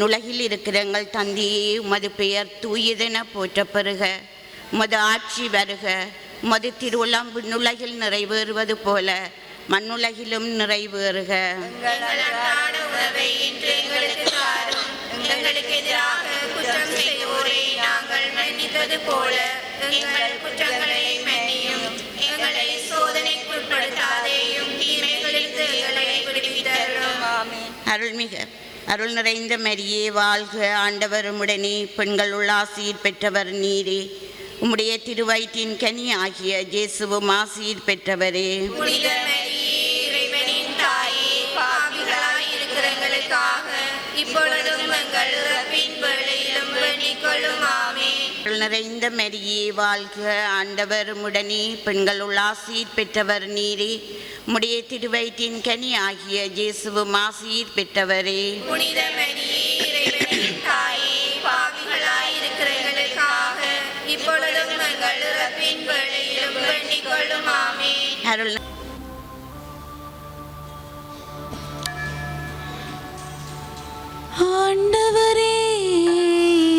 விண்ணுலகில் இருக்கிற எங்கள் தந்தையே, உமது பெயர் தூயதென போற்றப்பெறுக. உமது ஆட்சி வருக. உமது திருவுளம் விண்ணுலகில் நிறைவேறுவது போல மண்ணுலகிலும் நிறைவேறுக. எங்களுக்கு எதிராக குற்றம் செய்வோரை நாங்கள் மன்னித்தது போல எங்கள் குற்றங்களை மன்னியும். எங்களை சோதனைக்குட்படுத்தாதேயும், தீமைகளிலிருந்து எங்களை விடுவித்தருளும். ஆமென். அருள் நிறைந்த மரியே வாழ்க. ஆண்டவர் உம்முடனே, பெண்களுள் ஆசீர் பெற்றவர் நீரே. உம்முடைய திருவயிற்றின் கனி ஆகிய இயேசுவும் ஆசீர் பெற்றவரே. புனித மரியே, இறைவனின் தாயே, பாவிகளாய் இருக்கிற எங்களுக்காக இப்பொழுதும் எங்கள் இறப்பின் வேளையிலும் வேண்டிக் கொள்ளும். ஆமென். அருள் நிறைந்த மரியே வாழ்க. ஆண்டவர் உம்முடனே, பெண்களுள் ஆசீர் பெற்றவர் நீரே. உம்முடைய திருவயிற்றின் கனி ஆகிய இயேசுவும் ஆசீர் பெற்றவரே. புனித மரியே, இறைவனின் தாயே, பாவிகளாய் இருக்கிற எங்களுக்காக இப்பொழுதும் எங்கள் இறப்பின் வேளையிலும் வேண்டிக் கொள்ளும். ஆமென். அருள் ஆண்டவரே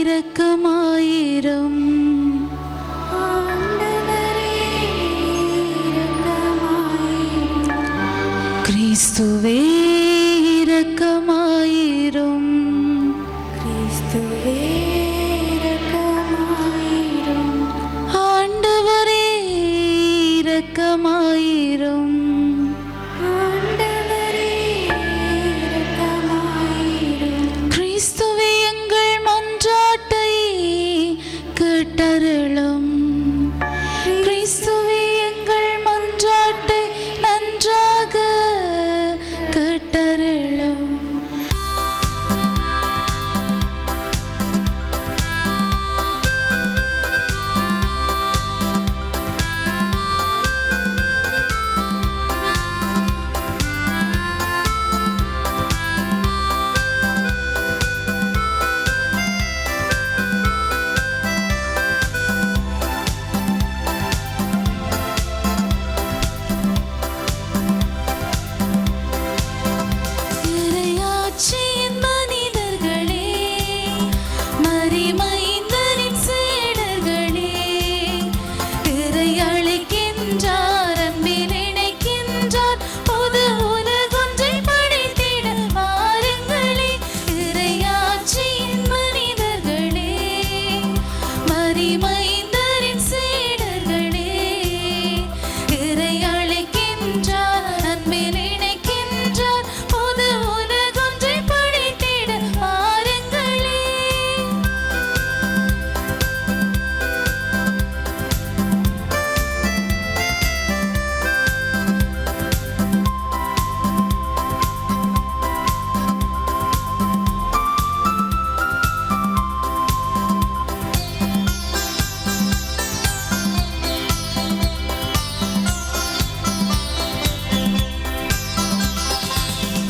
இரக்கமாயிரும். கிறிஸ்துவே இரக்கமாயிரும். கிறிஸ்துவே இரக்கமாயிரும். ஆண்டவரே இரக்கமாயிரும். கிறிஸ்துவே எங்கள் மன்றாட்டை கேட்டருளும். கிறிஸ்துவே எங்கள் மன்றாட்டை நன்றாக கேட்டருளும். இறையாட்சியின் மனிதர்களே, மரிமைந்தரின் சீடர்களே, இறை அழைக்கின்றார், அன்பில் இணைக்கின்றார், புது உலகொன்றை படைத்திட வாருங்களே. இறையாட்சியின் மனிதர்களே, மரிமைந்தரின் சீடர்களே, இறை அழைக்கின்றார், அன்பில் இணைக்கின்றார், புது உலகொன்றை படைத்திட வாருங்களே.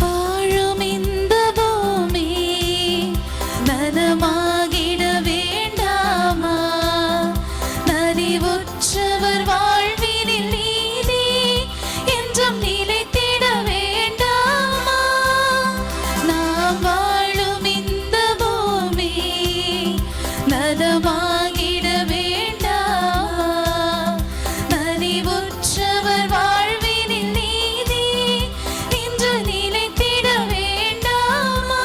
வாழும் இந்த பூமி நலமாகிட வேண்டாமா? நலிவுற்றவர் வாழ்வினில் நீதி என்றும் நிலைத்திட வேண்டாமா? நாம் வாழும் இந்த பூமி நலமாகிட வேண்டாமா? நலிவுற்றவர் வாழ்வினில் நீதி இன்று நிலைத்திட வேண்டாமா?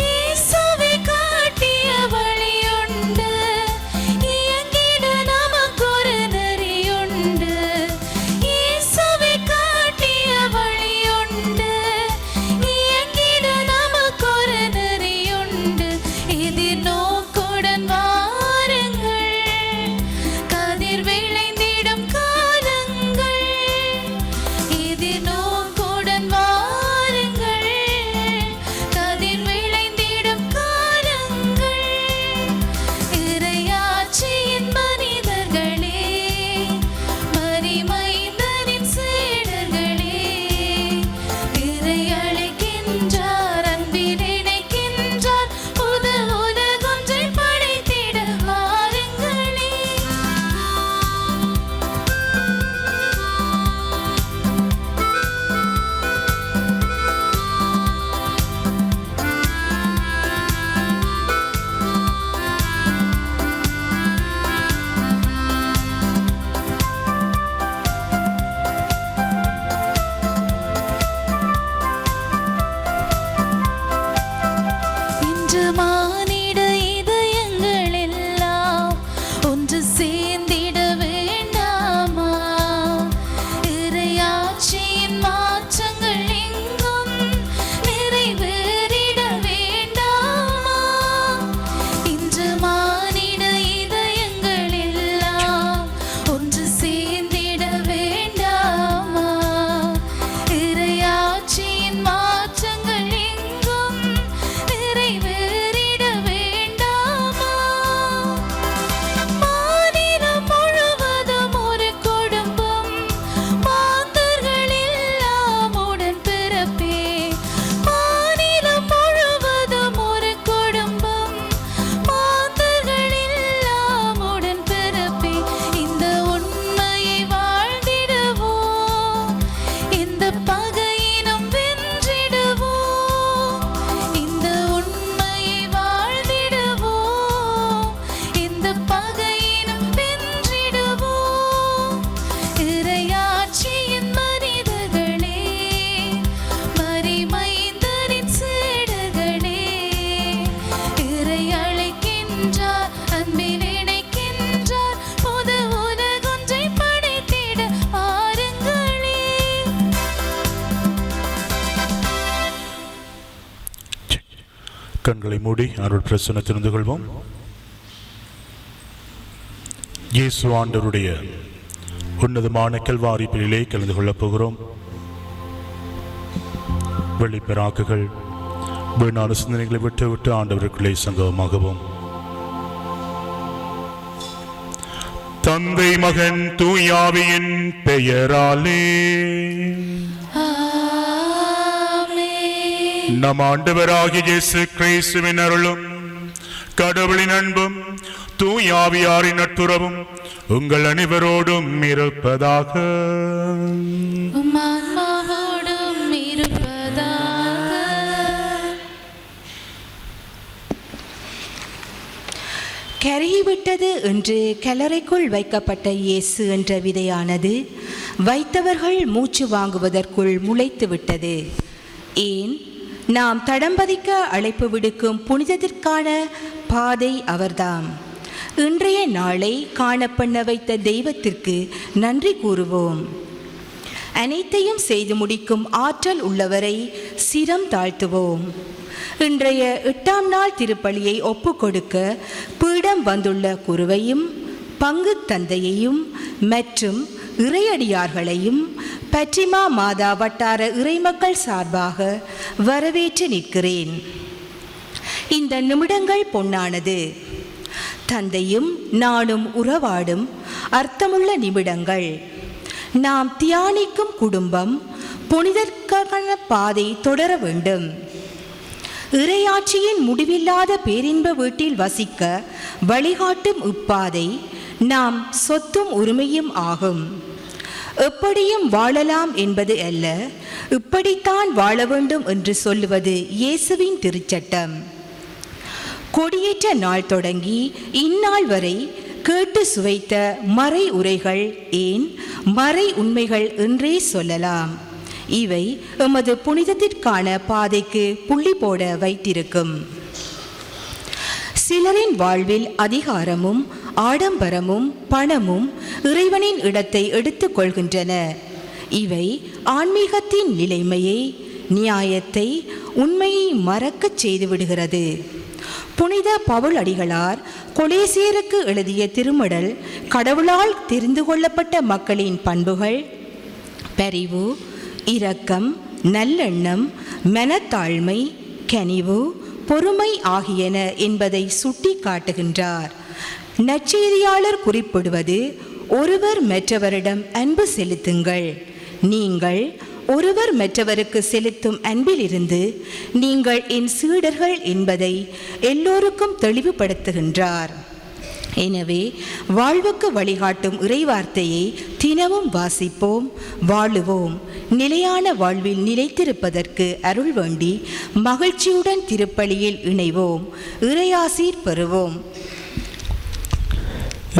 இயேசுவே காட்டிய வழியுண்டு, இயங்கிட நமக்கொரு கண்களை மூடி அருள் பிரசன்னத்தில் இருந்து கொள்வோம். இயேசு ஆண்டவருடைய உன்னதமான கல்வாரி பலியிலே கலந்து கொள்ளப் போகிறோம். வெளிப்பெறாக்குகள் வீணான சிந்தனைகளை விட்டு ஆண்டவருக்குள்ளே சங்கமமாகவும். தந்தை மகன் தூயாவியின் பெயராலே நம் ஆண்டவராகிய இயேசு கிறிஸ்துவின் அருளும் கடவுளின் அன்பும் தூயாவியாரின் நட்புறவும் உங்கள் அனைவரோடும் இருப்பதாக. கரைவிட்டது என்று கல்லறைக்குள் வைக்கப்பட்ட இயேசு என்ற விதையானது வைத்தவர்கள் மூச்சு வாங்குவதற்குள் முளைத்து விட்டது. ஏன் நாம் தடம்பதிக்க அழைப்பு விடுக்கும் புனிதத்திற்கான பாதை அவர்தாம். இன்றைய நாளை காணப்பண்ண வைத்த தெய்வத்திற்கு நன்றி கூறுவோம். அனைத்தையும் செய்து முடிக்கும் ஆற்றல் உள்ளவரை சிரம் தாழ்த்துவோம். இன்றைய 8ஆம் நாள் திருப்பலியை ஒப்புக்கொடுக்க பீடம் வந்துள்ள குருவையும் பங்கு தந்தையையும் மற்றும் இறையடியார்களையும் பற்றிமா மாதா வட்டார இறைமக்கள் சார்பாக வரவேற்று நிற்கிறேன். இந்த நிமிடங்கள் பொன்னானது. தந்தையும் நானும் உறவாடும் அர்த்தமுள்ள நிமிடங்கள். நாம் தியானிக்கும் குடும்பம் புனிதற்கான பாதை தொடர வேண்டும். இறையாட்சியின் முடிவில்லாத பேரின்ப வீட்டில் வசிக்க வழிகாட்டும் இப்பாதை நாம் சொத்தும் உரிமையும் ஆகும். எப்படியும் வாழலாம் என்பது அல்ல, இப்படித்தான் வாழ வேண்டும் என்று சொல்லுவது இயேசுவின் திருச்சட்டம். கொடியேற்ற நாள் தொடங்கி இந்நாள் வரை கேட்டு சுவைத்த மறை உரைகள், ஏன் மறை உண்மைகள் என்றே சொல்லலாம். இவை எமது புனிதத்திற்கான பாதைக்கு புள்ளி போட வைத்திருக்கும். சிலரின் வாழ்வில் அதிகாரமும் ஆடம்பரமும் பணமும் இறைவனின் இடத்தை எடுத்து கொள்கின்றன. இவை ஆன்மீகத்தின் நிலைமையை, நியாயத்தை, உண்மையை மறக்கச் செய்து விடுகிறது. புனித பவுல் அடிகளார் கொலேசியருக்கு எழுதிய திருமடல் கடவுளால் தெரிந்து கொள்ளப்பட்ட மக்களின் பண்புகள் பரிவு, இரக்கம், நல்லெண்ணம், மனத்தாழ்மை, கனிவு, பொறுமை ஆகியன என்பதை சுட்டி காட்டுகின்றார். நற்செய்தியாளர் குறிப்பிடுவது, ஒருவர் மற்றவரிடம் அன்பு செலுத்துங்கள். நீங்கள் ஒருவர் மற்றவருக்கு செலுத்தும் அன்பிலிருந்து நீங்கள் என் சீடர்கள் என்பதை எல்லோருக்கும் தெளிவுபடுத்துகின்றார். எனவே வாழ்வுக்கு வழிகாட்டும் இறைவார்த்தையை தினமும் வாசிப்போம், வாழுவோம். நிலையான வாழ்வில் நிலைத்திருப்பதற்கு அருள் வேண்டி மகிழ்ச்சியுடன் திருப்பலியில் இணைவோம். இறையாசீர் பெறுவோம்.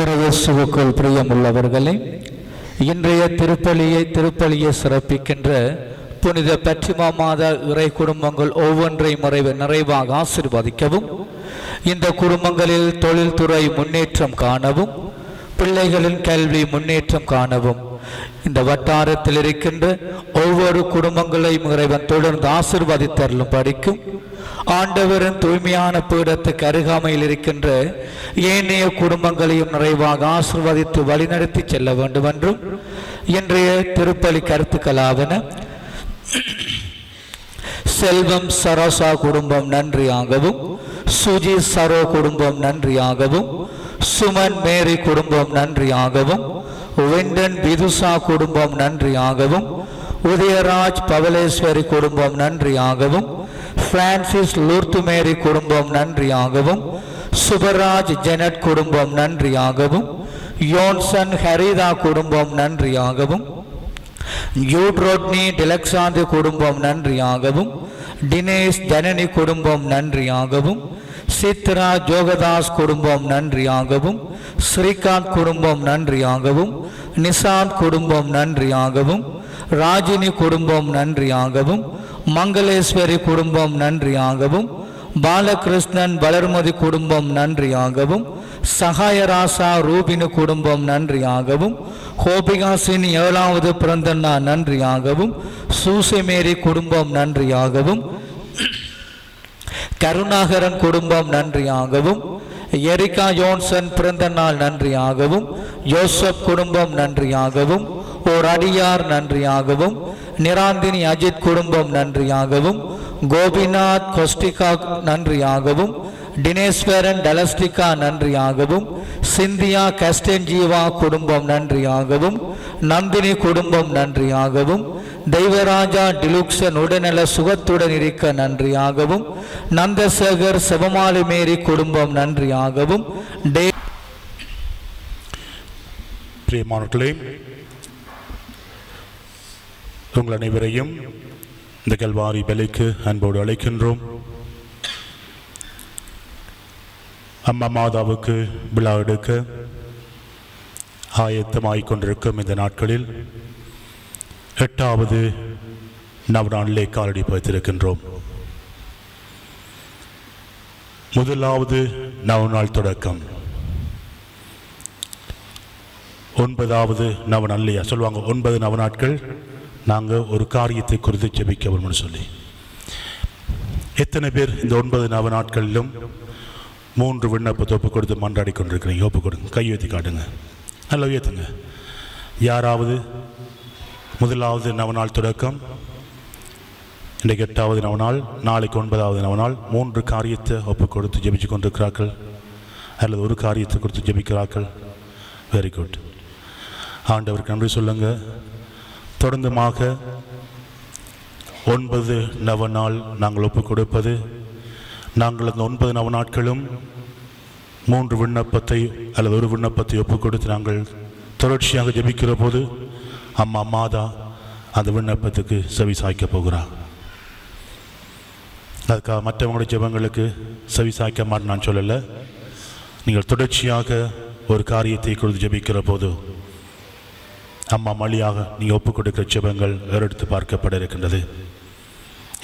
இறையேசுவுக்குள் பிரியமுள்ளவர்களே, இன்றைய திருப்பலியை சிறப்பிக்கின்ற புனித பற்றிமா மாதா இறை குடும்பங்கள் ஒவ்வொன்றை நிறைவாக ஆசீர்வதிக்கவும், இந்த குடும்பங்களில் தொழில்துறை முன்னேற்றம் காணவும், பிள்ளைகளின் கல்வி முன்னேற்றம் காணவும், இந்த வட்டாரத்தில் இருக்கின்ற ஒவ்வொரு குடும்பங்களையும் இறைவன் தொடர்ந்து ஆசீர்வதித்தருளும் படிக்கும். ஆண்டவரின் தூய்மையான பீடத்துக்கு அருகாமையில் இருக்கின்ற ஏனைய குடும்பங்களையும் நிறைவாக ஆசீர்வதித்து வழிநடத்தி செல்ல வேண்டும் என்றும் இன்றைய திருப்பலி கருத்துக்களாவன: செல்வம் சரோசா குடும்பம் நன்றியாகவும், சுஜி சரோ குடும்பம் நன்றியாகவும், சுமன் மேரி குடும்பம் நன்றியாகவும், விண்டன் விதுசா குடும்பம் நன்றியாகவும், உதயராஜ் பவலேஸ்வரி குடும்பம் நன்றியாகவும், பிரான்சிஸ் லூர்த்து மேரி குடும்பம் நன்றியாகவும், சுபராஜ் ஜெனட் குடும்பம் நன்றியாகவும், யோன்சன் ஹரிதா குடும்பம் நன்றியாகவும், யூட்ரோட்னி டிலக்சாந்து குடும்பம் நன்றியாகவும், தினேஷ் ஜனனி குடும்பம் நன்றியாகவும், சித்ரா ஜோகதாஸ் குடும்பம் நன்றியாகவும், ஸ்ரீகாந்த் குடும்பம் நன்றியாகவும், நிசாந்த் குடும்பம் நன்றியாகவும், ராஜினி குடும்பம் நன்றியாகவும், மங்களேஸ்வரி குடும்பம் நன்றியாகவும், பாலகிருஷ்ணன் வளர்மதி குடும்பம் நன்றியாகவும், சகாயராசா ரூபினு குடும்பம் நன்றியாகவும், ஹோபிகாசின் 7வது பிறந்த நாள் நன்றியாகவும், சூசைமேரி குடும்பம் நன்றியாகவும், கருணாகரன் குடும்பம் நன்றியாகவும், எரிகா ஜோன்சன் பிறந்த நாள் நன்றியாகவும், ஜோசப் குடும்பம் நன்றியாகவும், ஓர் அடியார் நன்றியாகவும், நிராந்தினி அஜித் குடும்பம் நன்றியாகவும், கோபிநாத் கொஸ்டிகா நன்றியாகவும், டினேஸ்வரன் டலஸ்டிகா நன்றியாகவும், சிந்தியா கஸ்டன்ஜீவா குடும்பம் நன்றியாகவும், நந்தினி குடும்பம் நன்றியாகவும், தெய்வராஜா டிலுக்சன் உடல்நல சுகத்துடன் இருக்க நன்றியாகவும், நந்தசேகர் செபமாலி மேரி குடும்பம் நன்றியாகவும், பிரியமானவர்களே, உங்கள் அனைவரையும் இந்த கல்வாரி பலிக்கு அன்போடு அழைக்கின்றோம். அம்மா மாதாவுக்கு விழா எடுக்க ஆயத்தமாகிக் கொண்டிருக்கும் இந்த நாட்களில் 8வது நவநாளிலே காலடி பதித்திருக்கின்றோம். முதலாவது நவநாள் தொடக்கம் 9வது நவநாள்லையா சொல்லுவாங்க. 9 நவநாட்கள் நாங்கள் ஒரு காரியத்தை குறித்து ஜெபிக்க வேணும்னு சொல்லி, எத்தனை பேர் இந்த 9 நவநாட்களிலும் 3 விண்ணப்பத்தை ஒப்பு கொடுத்து மன்றாடி கொண்டிருக்கிறீங்க? ஒப்பு கொடுங்க, கை உயர்த்தி காட்டுங்க, நல்லா உயர்த்துங்க. யாராவது முதலாவது நவநாள் தொடக்கம், இன்றைக்கு 8வது நவநாள், நாளைக்கு 9வது நவநாள், 3 காரியத்தை ஒப்பு கொடுத்து ஜெபிச்சு கொண்டிருக்கிறார்கள் அல்லது ஒரு காரியத்தை கொடுத்து ஜெபிக்கிறார்கள்? Very good. ஆண்டவருக்கு நன்றி சொல்லுங்க. தொடர்ந்துமாக 9 நவநாள் நாங்கள் ஒப்பு கொடுப்பது, நாங்கள் அந்த 9 நவநாட்களும் 3 விண்ணப்பத்தை அல்லது ஒரு விண்ணப்பத்தை ஒப்பு கொடுத்து நாங்கள் தொடர்ச்சியாக ஜெபிக்கிற போது அம்மா மாதா அந்த விண்ணப்பத்துக்கு செவி சாய்க்க போகிறார். அதுக்காக மற்றவங்களுடைய ஜெபங்களுக்கு செவி சாய்க்க மாட்டேன் நான் சொல்லலை. நீங்கள் தொடர்ச்சியாக ஒரு காரியத்தை கொடுத்து ஜெபிக்கிற போது அம்மா மொழியாக நீங்கள் ஒப்புக் கொடுக்கிற ஜெபங்கள் எடுத்து பார்க்கப்பட இருக்கின்றது.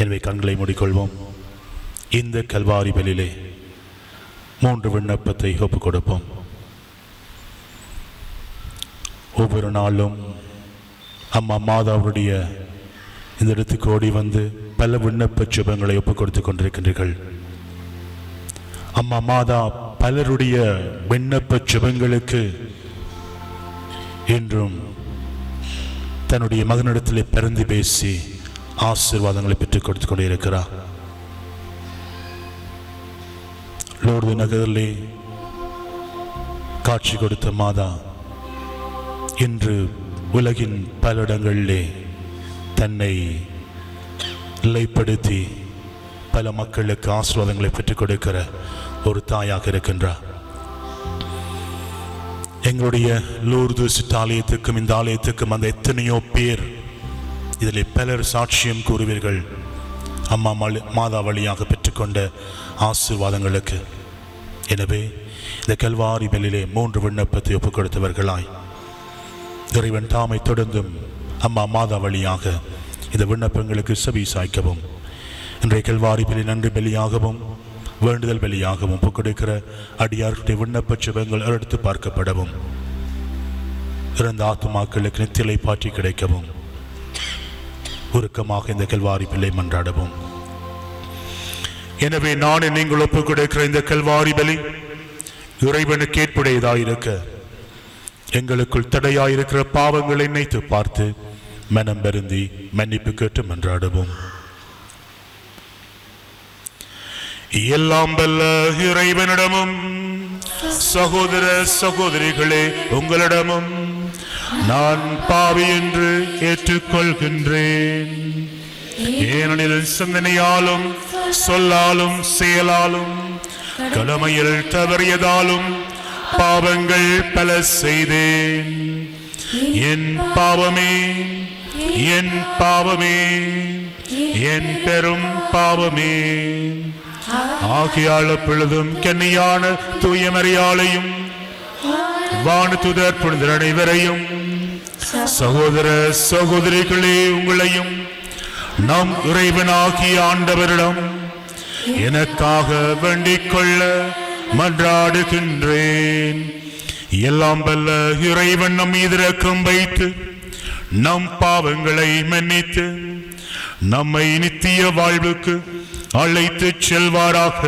எனவே கண்களை மூடிக்கொள்வோம். இந்த கல்வாரி பலியிலே 3 விண்ணப்பத்தை ஒப்புக் கொடுப்போம். ஒவ்வொரு நாளும் அம்மா மாதாவுடைய இந்த இடத்துக்கு ஓடி வந்து பல விண்ணப்ப ஜெபங்களை ஒப்புக் கொடுத்து கொண்டிருக்கின்றீர்கள். அம்மா மாதா பலருடைய விண்ணப்ப ஜெபங்களுக்கு இன்றும் தன்னுடைய மகனிடத்திலே பரிந்து பேசி ஆசீர்வாதங்களை பெற்றுக் கொடுத்து கொண்டே இருக்கிறார். லோர்து நகரிலே காட்சி கொடுத்த மாதா இன்று உலகின் பல இடங்களிலே தன்னை நிலைப்படுத்தி பல மக்களுக்கு ஆசீர்வாதங்களை பெற்றுக் கொடுக்கிற ஒரு தாயாக இருக்கின்றார். எங்களுடைய லூர்து சிற்றாலயத்துக்கும் இந்த ஆலயத்துக்கும் அந்த எத்தனையோ பேர் இதில் பலர் சாட்சியம் கூறுவீர்கள் அம்மா மாதா வழியாக பெற்றுக்கொண்ட ஆசீர்வாதங்களுக்கு. எனவே இந்த கல்வாரி பலியிலே 3 விண்ணப்பத்தை ஒப்புக் கொடுத்தவர்களாய் இறைவன் தாமை தொடர்ந்தும் அம்மா மாதா வழியாக இந்த விண்ணப்பங்களுக்கு செவி சாய்க்கவும், இன்றைய கல்வாரி பலி நன்றி பலியாகவும் வேண்டுதல் பலியாகவும் ஒப்புக் கொடுக்கிற அடியாருடைய விண்ணப்ப ஜெபங்கள் எடுத்து பார்க்கப்படவும், இறந்த ஆத்துமாக்களுக்கு நித்திலை பாற்றி கிடைக்கவும், உருக்கமாக இந்த கல்வாரி பலியை மன்றாடவும். எனவே நான் நீங்கள் ஒப்புக் கொடுக்கிற இந்த கல்வாரி பலி இறைவனுக்கு ஏற்புடையதாயிருக்க எங்களுக்குள் தடையாயிருக்கிற பாவங்களை நினைத்து பார்த்து மனம் வருந்தி மன்னிப்பு கேட்டு மன்றாடவும். எல்லாம் வல்ல இறைவனிடமும் சகோதர சகோதரிகளே உங்களிடமும் நான் பாவி என்று ஏற்றுக்கொள்கின்றேன். ஏனெனில் சிந்தனையாலும் சொல்லாலும் செயலாலும் கடமையில் தவறியதாலும் பாவங்கள் பல செய்தேன். என் பாவமே, என் பாவமே, என் பெரும் பாவமே. ஆகியால் பொழுதும் கன்னியான தூய மரியாளையும் வானதுதர் புனிதர் அனைவரையும் சகோதர சகோதரிகளே உங்களையும் நம் இறைவனாகிய ஆண்டவரிடம் எனக்காக வேண்டிக் கொள்ள மன்றாடுகின்றேன். எல்லாம் வல்ல இறைவன் நம் மீது இரக்கம் வைத்து நம் பாவங்களை மன்னித்து நம்மை நித்திய வாழ்வுக்கு அழைத்துச் செல்வாராக.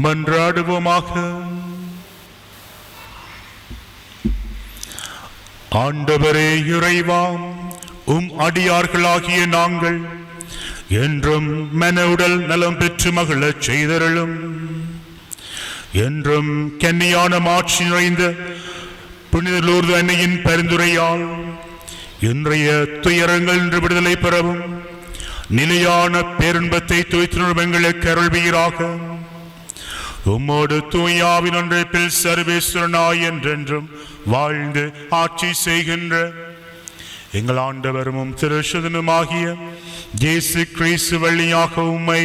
மன்றாடுவோமாக. ஆண்டவரே இறைவா, அடியார்களாகிய நாங்கள் என்றும் மன உடல் நலம் பெற்று மகிழச் செய்தருளும். என்றும் கன்னியான மாட்சி நிறைந்த புனித லூர்து அன்னையின் பரிந்துரையால் இன்றைய துயரங்கள் என்று விடுதலை பெறவும் நிலையான பேரின்பத்தை துய்த்தினும் எங்களுக்கு அருள்வீராக. உம்மோடு தூயாவின் ஒன்றைப்பில் சர்வேஸ்வரனாய் என்றென்றும் வாழ்ந்து ஆட்சி செய்கின்ற எங்கள் ஆண்டவரும் திருசுதனுமாகிய இயேசு கிறிஸ்து வழியாக உம்மை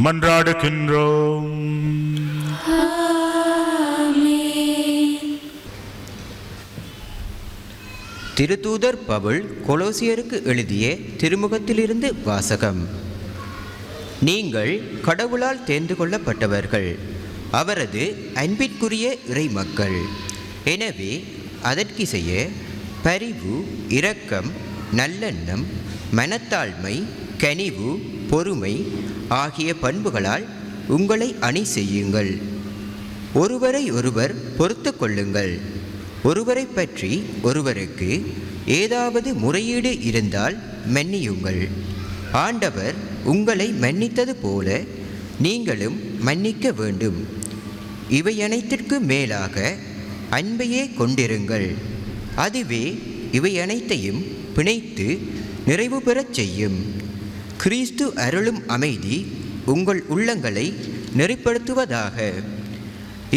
மன்றாடுகின்றோம். திருத்தூதர் பவுல் கொலோசியருக்கு எழுதிய திருமுகத்திலிருந்து வாசகம். நீங்கள் கடவுளால் தேர்ந்து கொள்ளப்பட்டவர்கள், அவரது அன்பிற்குரிய இறை மக்கள். எனவே அதற்கிசைய பரிவு, இரக்கம், நல்லெண்ணம், மனத்தாழ்மை, கனிவு, பொறுமை ஆகிய பண்புகளால் உங்களை அணி செய்யுங்கள். ஒருவரை ஒருவர் பொறுத்து கொள்ளுங்கள். ஒருவரை பற்றி ஒருவருக்கு ஏதாவது முறையீடு இருந்தால் மன்னியுங்கள். ஆண்டவர் உங்களை மன்னித்தது போல நீங்களும் மன்னிக்க வேண்டும். இவை அனைத்திற்கு மேலாக அன்பையே கொண்டிருங்கள். அதுவே இவை அனைத்தையும் பிணைத்து நிறைவு பெறச் செய்யும். கிறிஸ்து அருளும் அமைதி உங்கள் உள்ளங்களை நெறிப்படுத்துவதாக.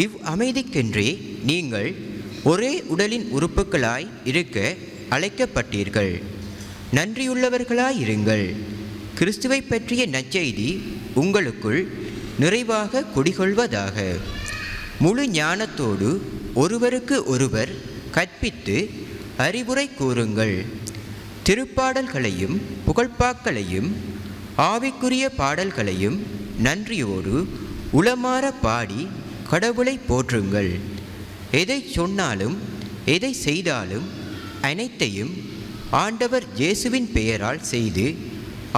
இவ் அமைதிக்கென்றே நீங்கள் ஒரே உடலின் உறுப்புகளாய் இருக்க அழைக்கப்பட்டீர்கள். நன்றியுள்ளவர்களாயிருங்கள். கிறிஸ்துவை பற்றிய நற்செய்தி உங்களுக்குள் நிறைவாக குடிகொள்வதாக. முழு ஞானத்தோடு ஒருவருக்கு ஒருவர் கற்பித்து அறிவுரை கூறுங்கள். திருப்பாடல்களையும் புகழ்பாக்களையும் ஆவிக்குரிய பாடல்களையும் நன்றியோடு உளமாற பாடி கடவுளை போற்றுங்கள். எதை சொன்னாலும் எதை செய்தாலும் அனைத்தையும் ஆண்டவர் இயேசுவின் பெயரால் செய்து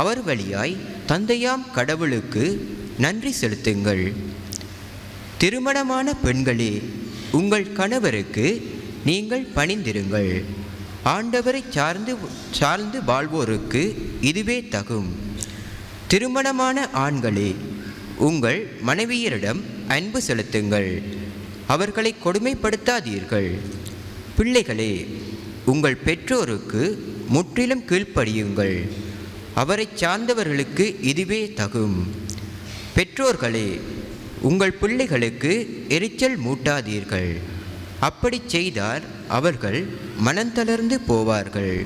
அவர் வழியாய் தந்தையாம் கடவுளுக்கு நன்றி செலுத்துங்கள். திருமணமான பெண்களே, உங்கள் கணவருக்கு நீங்கள் பணிந்திருங்கள். ஆண்டவரை சார்ந்து வாழ்வோருக்கு இதுவே தகும். திருமணமான ஆண்களே, உங்கள் மனைவியரிடம் அன்பு செலுத்துங்கள். அவர்களை கொடுமைப்படுத்தாதீர்கள். பிள்ளைகளே, உங்கள் பெற்றோருக்கு முற்றிலும் கீழ்ப்படியுங்கள். அவரை சார்ந்தவர்களுக்கு இதுவே தகும். பெற்றோர்களே, உங்கள் பிள்ளைகளுக்கு எரிச்சல் மூட்டாதீர்கள். அப்படி செய்தால் அவர்கள் மனந்தளர்ந்து போவார்கள்.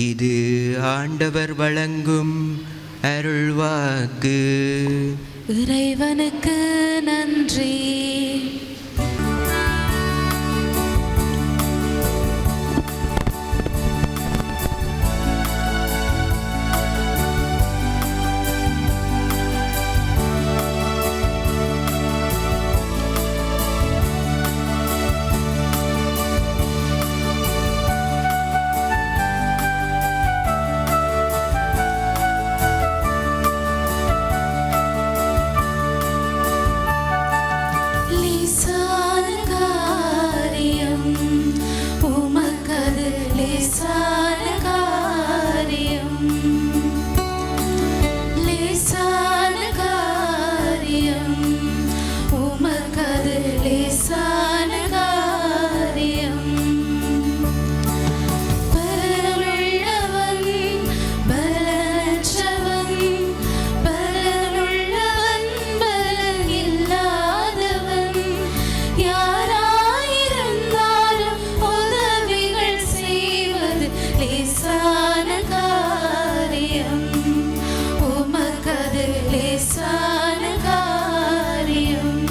இது ஆண்டவர் வழங்கும் அருள்வாக்கு. இறைவனுக்கு நன்றி. லேசான காரியம்.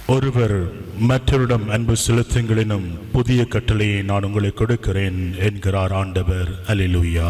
ஒருவர் மற்றவரிடம் அன்பு செலுத்துங்கள் எனும் புதிய கட்டளையை நான் உங்களுக்கு கொடுக்கிறேன் என்கிறார் ஆண்டவர். அல்லேலூயா.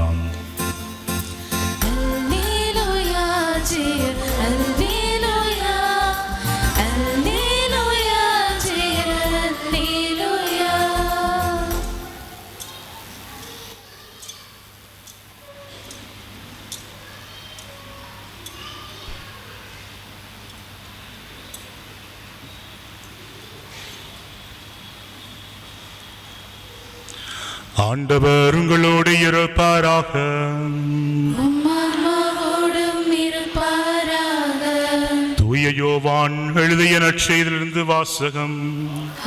ஆண்டவர் உங்களோடு இருப்பாராக. உம்மாவோடும் இருப்பாராக. தூய யோவான் எழுதிய நற்செய்தியிலிருந்து வாசகம்.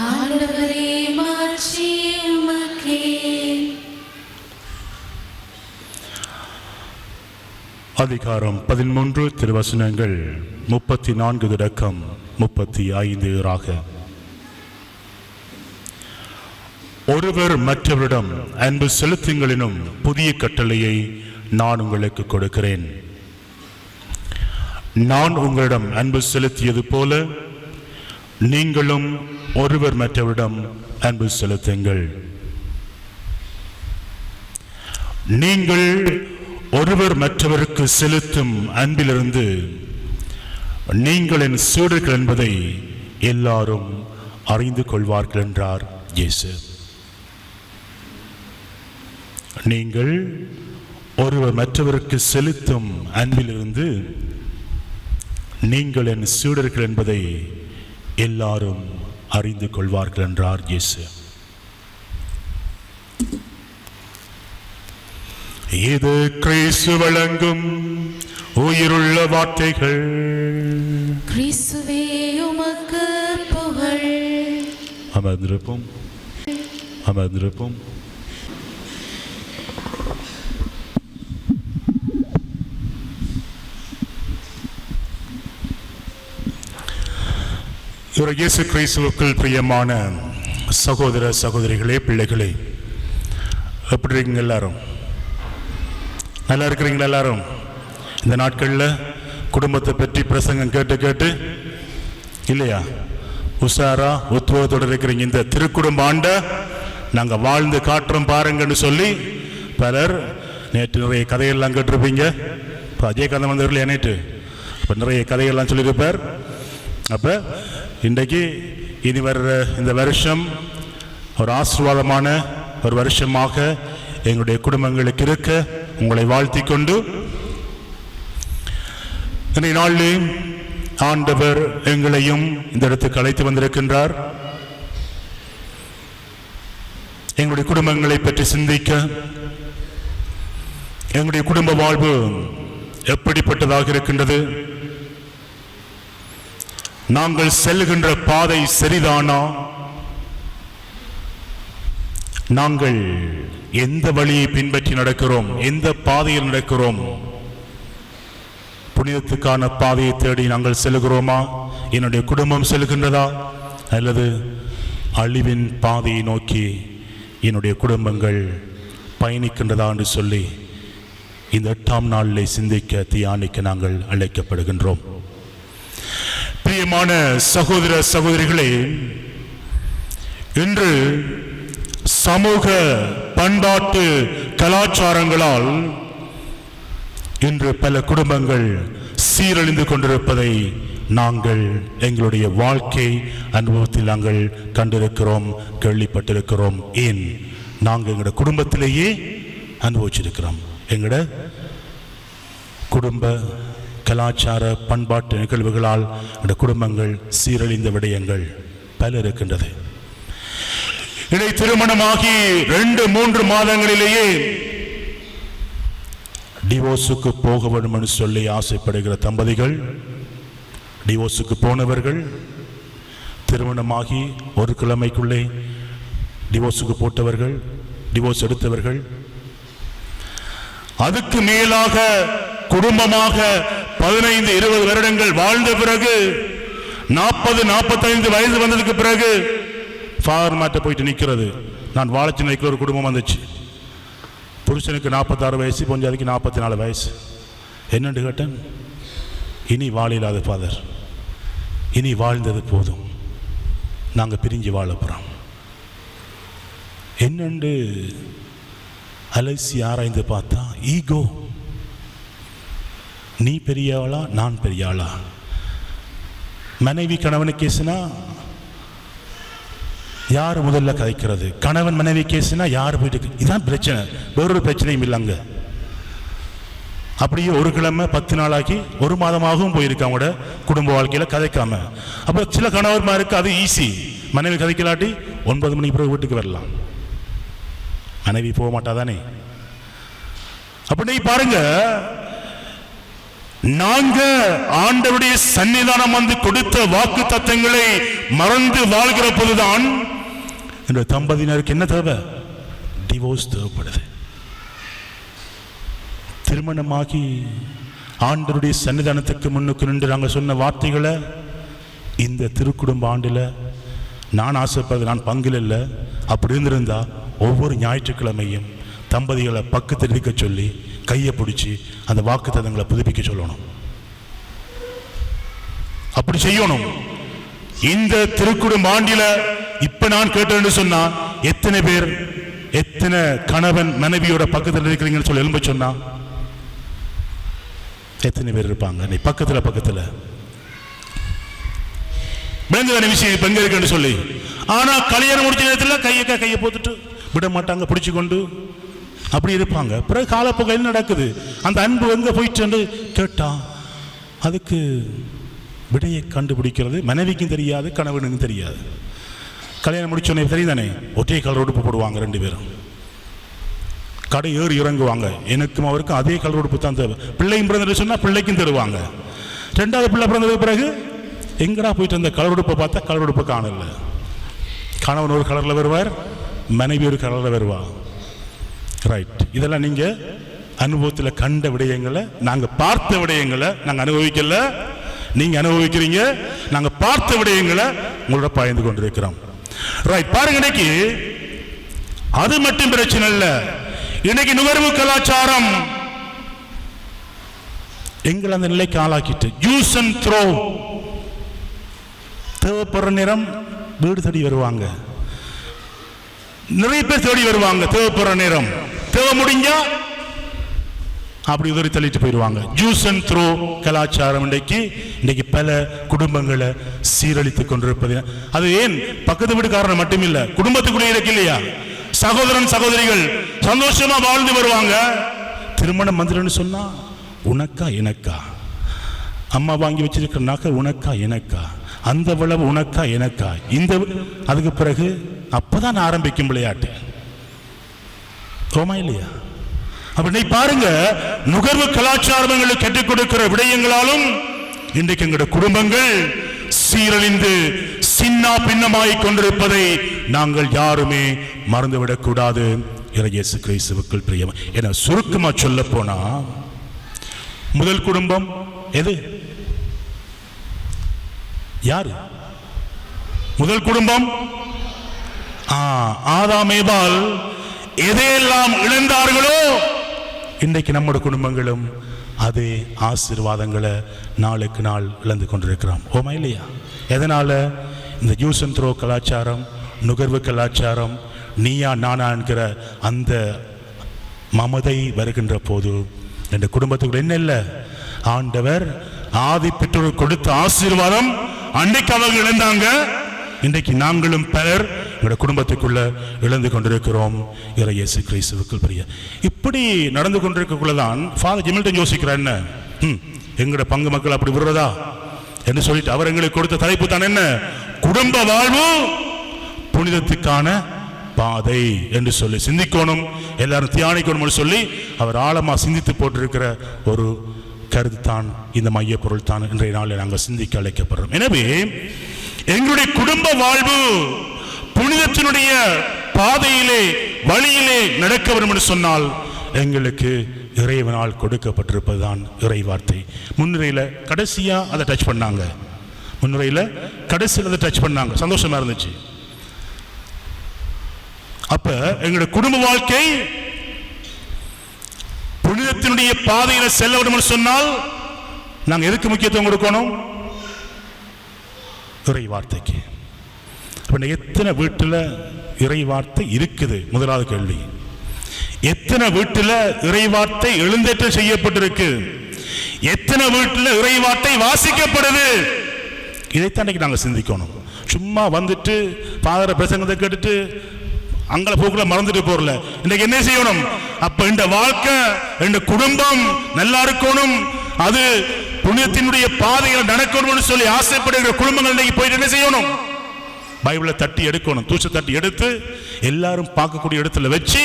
ஆண்டவரே, மாட்சி உமக்கே. அதிகாரம் 13 திருவசனங்கள் 34 தொடக்கம் 35 ஒருவர் மற்றவரிடம் அன்பு செலுத்துங்களினும் புதிய கட்டளையை நான் உங்களுக்கு கொடுக்கிறேன். நான் உங்களிடம் அன்பு செலுத்தியது போல நீங்களும் ஒருவர் மற்றவரிடம் அன்பு செலுத்துங்கள். நீங்கள் ஒருவர் மற்றவருக்கு செலுத்தும் அன்பிலிருந்து நீங்கள் என் சீடர்கள் என்பதை எல்லாரும் அறிந்து கொள்வார்கள் என்றார் இயேசு. நீங்கள் ஒருவர் மற்றவருக்கு செலுத்தும் அன்பிலிருந்து நீங்கள் என் சீடர்கள் என்பதை எல்லாரும் அறிந்து கொள்வார்கள் என்றார் இயேசு. இது கிறிஸ்து வழங்கும் உயிருள்ள வார்த்தைகள். கிறிஸ்துவே, உமக்கு புகழ். அமர்ந்திருப்போம். இயேசு கிறிஸ்துவுக்குள் பிரியமான சகோதர சகோதரிகளே, பிள்ளைகளே, எப்படி இருக்கீங்க? எல்லாரும் நல்லா இருக்கிறீங்களா? எல்லாரும் இந்த நாட்களில் குடும்பத்தை பற்றி பிரசங்கம் கேட்டு இல்லையா உஷாரா உத்வேகத்தோடு இருக்கிறீங்க. இந்த திருக்குடும்ப ஆண்டை நாங்கள் வாழ்ந்து காட்டுறோம் பாருங்கன்னு சொல்லி பலர் நேற்று நிறைய கதைகள்லாம் கேட்டிருப்பீங்க. இப்போ அஜய் கதை வந்தவர்கள் நேற்று இப்போ நிறைய கதைகள்லாம் சொல்லியிருப்பார். அப்போ இன்றைக்கு இனி வர்ற இந்த வருஷம் ஒரு ஆசீர்வாதமான ஒரு வருஷமாக எங்களுடைய குடும்பங்களுக்கு இருக்க உங்களை வாழ்த்தி கொண்டு இன்றைய நாளில் ஆண்டவர் எங்களையும் இந்த இடத்துக்கு அழைத்து வந்திருக்கின்றார். எங்களுடைய குடும்பங்களை பற்றி சிந்திக்க, எங்களுடைய குடும்ப வாழ்வு எப்படிப்பட்டதாக இருக்கின்றது, நாங்கள் செல்கின்ற பாதை சரிதானா, நாங்கள் எந்த வழியை பின்பற்றி நடக்கிறோம், எந்த பாதையில் நடக்கிறோம், புனிதத்துக்கான பாதையை தேடி நாங்கள் செல்கிறோமா, என்னுடைய குடும்பம் செல்கின்றதா, அல்லது அழிவின் பாதையை நோக்கி என்னுடைய குடும்பங்கள் பயணிக்கின்றதா என்று சொல்லி இந்த 8ஆம் நாளிலே சிந்திக்க தியானிக்க நாங்கள் அழைக்கப்படுகின்றோம். பிரியமான சகோதர சகோதரிகளே, இன்று சமூக பண்பாட்டு கலாச்சாரங்களால் இன்று பல குடும்பங்கள் சீரழிந்து கொண்டிருப்பதை நாங்கள் எங்களுடைய வாழ்க்கை அனுபவத்தில் நாங்கள் கண்டிருக்கிறோம், கேள்விப்பட்டிருக்கிறோம். ஏன் நாங்கள் எங்களுடைய குடும்பத்திலேயே அனுபவிச்சிருக்கிறோம். எங்களோட குடும்ப கலாச்சார பண்பாட்டு நிகழ்வுகளால் எங்களுடைய குடும்பங்கள் சீரழிந்த விடயங்கள் பல இருக்கின்றது. இடை திருமணமாகி 2-3 மாதங்களிலேயே டிவோர்ஸுக்கு போக வேண்டும் என்று சொல்லி ஆசைப்படுகிற தம்பதிகள், டிவோர்ஸுக்கு போனவர்கள், திருமணமாகி 1 கிழமைக்குள்ளே டிவோர்ஸுக்கு போட்டவர்கள், டிவோர்ஸ் எடுத்தவர்கள், அதுக்கு மேலாக குடும்பமாக 15-20 வருடங்கள் வாழ்ந்த பிறகு 40-45 வயது வந்ததுக்கு பிறகு ஃபார்மாட்ட போயிட்டு நிற்கிறது. நான் வாழச்சு நிற்கிற ஒரு குடும்பம் வந்துச்சு. புருஷனுக்கு 46 வயசு, பொஞ்சாதிக்கு 44 வயசு. என்னென்று கேட்டேன், இனி வாழில்லாத ஃபாதர், இனி வாழ்ந்தது போதும், நாங்கள் பிரிஞ்சு வாழ போகிறோம் என்னென்று அலசி ஆராய்ந்து பார்த்தா, ஈகோ. நீ பெரிய ஆளா, நான் பெரிய ஆளா. மனைவி கணவனுக்கு கேசுனா யார் முதல்ல கதைக்கிறது, கணவன் மனைவி கேசுனா யார் போயிட்டு, இதுதான் பிரச்சனை, வேறொரு பிரச்சனையும் இல்லைங்க. அப்படியே 1 கிழமை 10 நாளாகி 1 மாதமாகவும் போயிருக்கு அவங்களோட குடும்ப வாழ்க்கையில் கதைக்காம. அப்போ சில கணவர்மாருக்கு அது ஈஸி, மனைவி கதைக்கலாட்டி 9 மணிக்கு பிறகு வீட்டுக்கு வரலாம். மனைவி போக மாட்டாதானே? அப்படி பாருங்க, நாங்க ஆண்டவருடைய சன்னிதானம் வந்து கொடுத்த வாக்கு தத்தங்களை மறந்து வாழ்கிற போதுதான் இந்த தம்பதியினருக்கு என்ன தேவை? டிவோர்ஸ் தேவைப்படுது. திருமணமாகி ஆண்டவருடைய சன்னிதானத்துக்கு முன்னுக்கு நின்று நாங்கள் சொன்ன வார்த்தைகளை இந்த திருக்குடும்ப ஆண்டில் நான் ஆசைப்படுறது, நான் பங்கில் இல்லை, அப்படி இருந்திருந்தா ஒவ்வொரு ஞாயிற்றுக்கிழமையும் தம்பதிகளை பக்கத்தில் இருக்க சொல்லி கையை பிடிச்சி அந்த வாக்கு தத்தங்களை புதுப்பிக்க சொல்லணும். அப்படி செய்யணும். இந்த திருக்குடும்ப ஆண்டில இப்ப நான் கேட்டேன்னு சொன்னா எத்தனை பேர், எத்தனை கணவன் மனைவியோட பக்கத்தில் இருக்கிறீங்கன்னு சொல்லி எழும்ப சொன்னா எத்தனை பேர் இருப்பாங்க? நீ பக்கத்துல விளங்குதான விஷயம் இப்ப எங்க இருக்குன்னு சொல்லி. ஆனா கல்யாணம் முடிச்ச நேரத்தில் கையை போட்டுட்டு விட மாட்டாங்க, பிடிச்சு கொண்டு அப்படி இருப்பாங்க. பிறகு காலப்போக்கில் நடக்குது, அந்த அன்பு எங்க போயிட்டு கேட்டா அதுக்கு விடையை கண்டுபிடிக்கிறது மனைவிக்கும் தெரியாது, கணவனுக்கும் தெரியாது. கல்யாணம் முடிச்சோன்னே தெரியுதானே, ஒற்றை கலர் உடுப்பு போடுவாங்க ரெண்டு பேரும், கடை ஏறி இறங்குவாங்க. எனக்கும் அவருக்கும் அதே கலர் உடுப்பு தான் தேவை. பிள்ளையும் பிறந்தது சொன்னா பிள்ளைக்கும் தருவாங்க. ரெண்டாவது பிள்ளை பிறந்ததுக்கு பிறகு எங்கடா போயிட்டு அந்த கலர் உடுப்பை பார்த்தா கலர் உடுப்பு காணல. கணவன் ஒரு கலர்ல வருவார், மனைவி ஒரு கலர்ல வருவா. ரைட், இதெல்லாம் நீங்க அனுபவத்தில் கண்ட விடயங்களை, நாங்க பார்த்த விடயங்களை நாங்க அனுபவிக்கல, நீங்க அனுபவிக்கிறீங்க. நாங்க பார்த்த விடயங்களை உங்களோட பகிர்ந்து கொண்டிருக்கிறோம். ரைட், பாருங்க, இன்னைக்கு அது மட்டும் பிரச்சனை இல்ல. இன்னைக்கு நுகர்வு கலாச்சாரம் எங்களை அந்த நிலைக்கு ஆளாக்கிட்டு யூஸ் அண்ட் த்ரோ. தேவைப்படுற நேரம் வீடு தேடி வருவாங்க, நிறைய பேர் தேடி வருவாங்க. தேவைப்படுற நேரம், தேவை முடிஞ்சா அப்படி உதறி தள்ளிட்டு போயிடுவாங்க. ஜூஸ் அண்ட் த்ரோ கலாச்சாரம் இன்றைக்கு பல குடும்பங்களை சீரழித்துக் கொண்டிருப்பது. அது ஏன் பக்கத்து வீட்டுக்காரன் மட்டுமில்லை, குடும்பத்துக்குள்ளே இருக்கு இல்லையா? சகோதரன் சகோதரிகள் சந்தோஷமா வாழ்ந்து வருவாங்க. திருமணம் வந்துடுன்னு சொன்னா உனக்கா எனக்கா, அம்மா வாங்கி வச்சிருக்கிற நகை உனக்கா எனக்கா, அந்த விளவு உனக்கா எனக்கா, இந்த அதுக்கு பிறகு அப்பதான் ஆரம்பிக்கும் விளையாட்டு. ஓமா இல்லையா? அப்படி பாருங்க, நுகர்வு கலாச்சாரங்களுக்கு கற்றுக் கொடுக்கிற விடயங்களாலும் இன்றைக்கு எங்களுடைய குடும்பங்கள் சீரழிந்து சின்ன பின்னமாய் கொண்டிருப்பதை நாங்கள் யாருமே மறந்துவிடக் கூடாது. இயேசு கிறிஸ்துவுக்குள் பிரியம் என சுருக்கமா சொல்ல போனா, முதல் குடும்பம் எது? யாரு முதல் குடும்பம்? ஆதாம் ஏவாள் எதையெல்லாம் இழந்தார்களோ இன்றைக்கு நம்முடைய குடும்பங்களும் அதே ஆசீர்வாதங்களை நாளுக்கு நாள் இழந்து கொண்டிருக்கிறோம். ஓமா இல்லையா? எதனால? இந்த யூஸ் அண்ட் த்ரோ கலாச்சாரம், நுகர்வு கலாச்சாரம், நீயா நானா என்கிற அந்த மமதை வருகின்ற போது இந்த குடும்பத்துக்குள்ள என்ன இல்லை, ஆண்டவர் ஆதி பெற்றோர் கொடுத்த ஆசீர்வாதம் அன்றைக்கு அவங்க இழந்தாங்க. இன்றைக்கு நாங்களும் பலர் எங்களுடைய குடும்பத்துக்குள்ள இழந்து கொண்டிருக்கிறோம். இயேசு கிறிஸ்துவுக்குள் பிரிய இப்படி நடந்து கொண்டிருக்கக்குள்ளதான் ஃபாதர் ஜிமில்டன் யோசிக்கிறார், என்ன எங்களுடைய பங்கு மக்கள் அப்படி விடுறதா என்று சொல்லிட்டு அவர் எங்களுக்கு கொடுத்த தலைப்பு தான் என்ன? குடும்ப வாழ்வு புனிதத்துக்கான பாதை என்று சொல்லி சிந்திக்கணும், எல்லாரும் தியானிக்கணும் சொல்லி அவர் ஆழமா சிந்தித்து போட்டிருக்கிற ஒரு கருத்து தான் இந்த மைய பொருள் தான் இன்றைய நாளில் நாங்கள் சிந்திக்க அழைக்கப்படுறோம். எனவே எங்களுடைய குடும்ப வாழ்வு புனிதத்தினுடைய பாதையிலே வழியிலே நடக்க வேண்டும் என்று சொன்னால் எங்களுக்கு இறைவனால் கொடுக்கப்பட்டிருப்பதுதான் இறை வார்த்தை. முன்னுரையில கடைசியா அதை டச் பண்ணாங்க, முன்னுரையில கடைசியில் அதை டச் பண்ணாங்க, சந்தோஷமா இருந்துச்சு. அப்ப எங்களுடைய குடும்ப வாழ்க்கை புனிதத்தினுடைய பாதையில செல்ல வேண்டும் என்று சொன்னால் நாங்கள் எதுக்கு முக்கியத்துவம் கொடுக்கணும்? இறை வார்த்தைக்கு. எத்தனை வீட்டில் இறை வார்த்தை இருக்குது? முதலாவது கேள்வி. எத்தனை வீட்டில் இறை வார்த்தை எழுந்தேற்றம் செய்யப்பட்டிருக்கு? எத்தனை வீட்டில் இறை வார்த்தை வாசிக்கப்படுது? இதைத்தான் நாங்கள் சிந்திக்கணும். சும்மா வந்துட்டு பாதர பிரசங்கத்தை கேட்டுட்டு அங்கே போக்குல மறந்துட்டு போறல. இன்னைக்கு என்ன செய்யணும்? அப்ப இந்த வாழ்க்கை, இந்த குடும்பம் நல்லா இருக்கணும், அது புனிதத்தினுடைய பாதையில் நடக்கணும்னு சொல்லி ஆசைப்படுகிற குடும்பங்கள் இன்னைக்கு போயிட்டு என்ன செய்யணும்? பைபிளை தட்டி எடுக்கணும், தூச தட்டி எடுத்து எல்லாரும் பார்க்கக்கூடிய இடத்துல வச்சு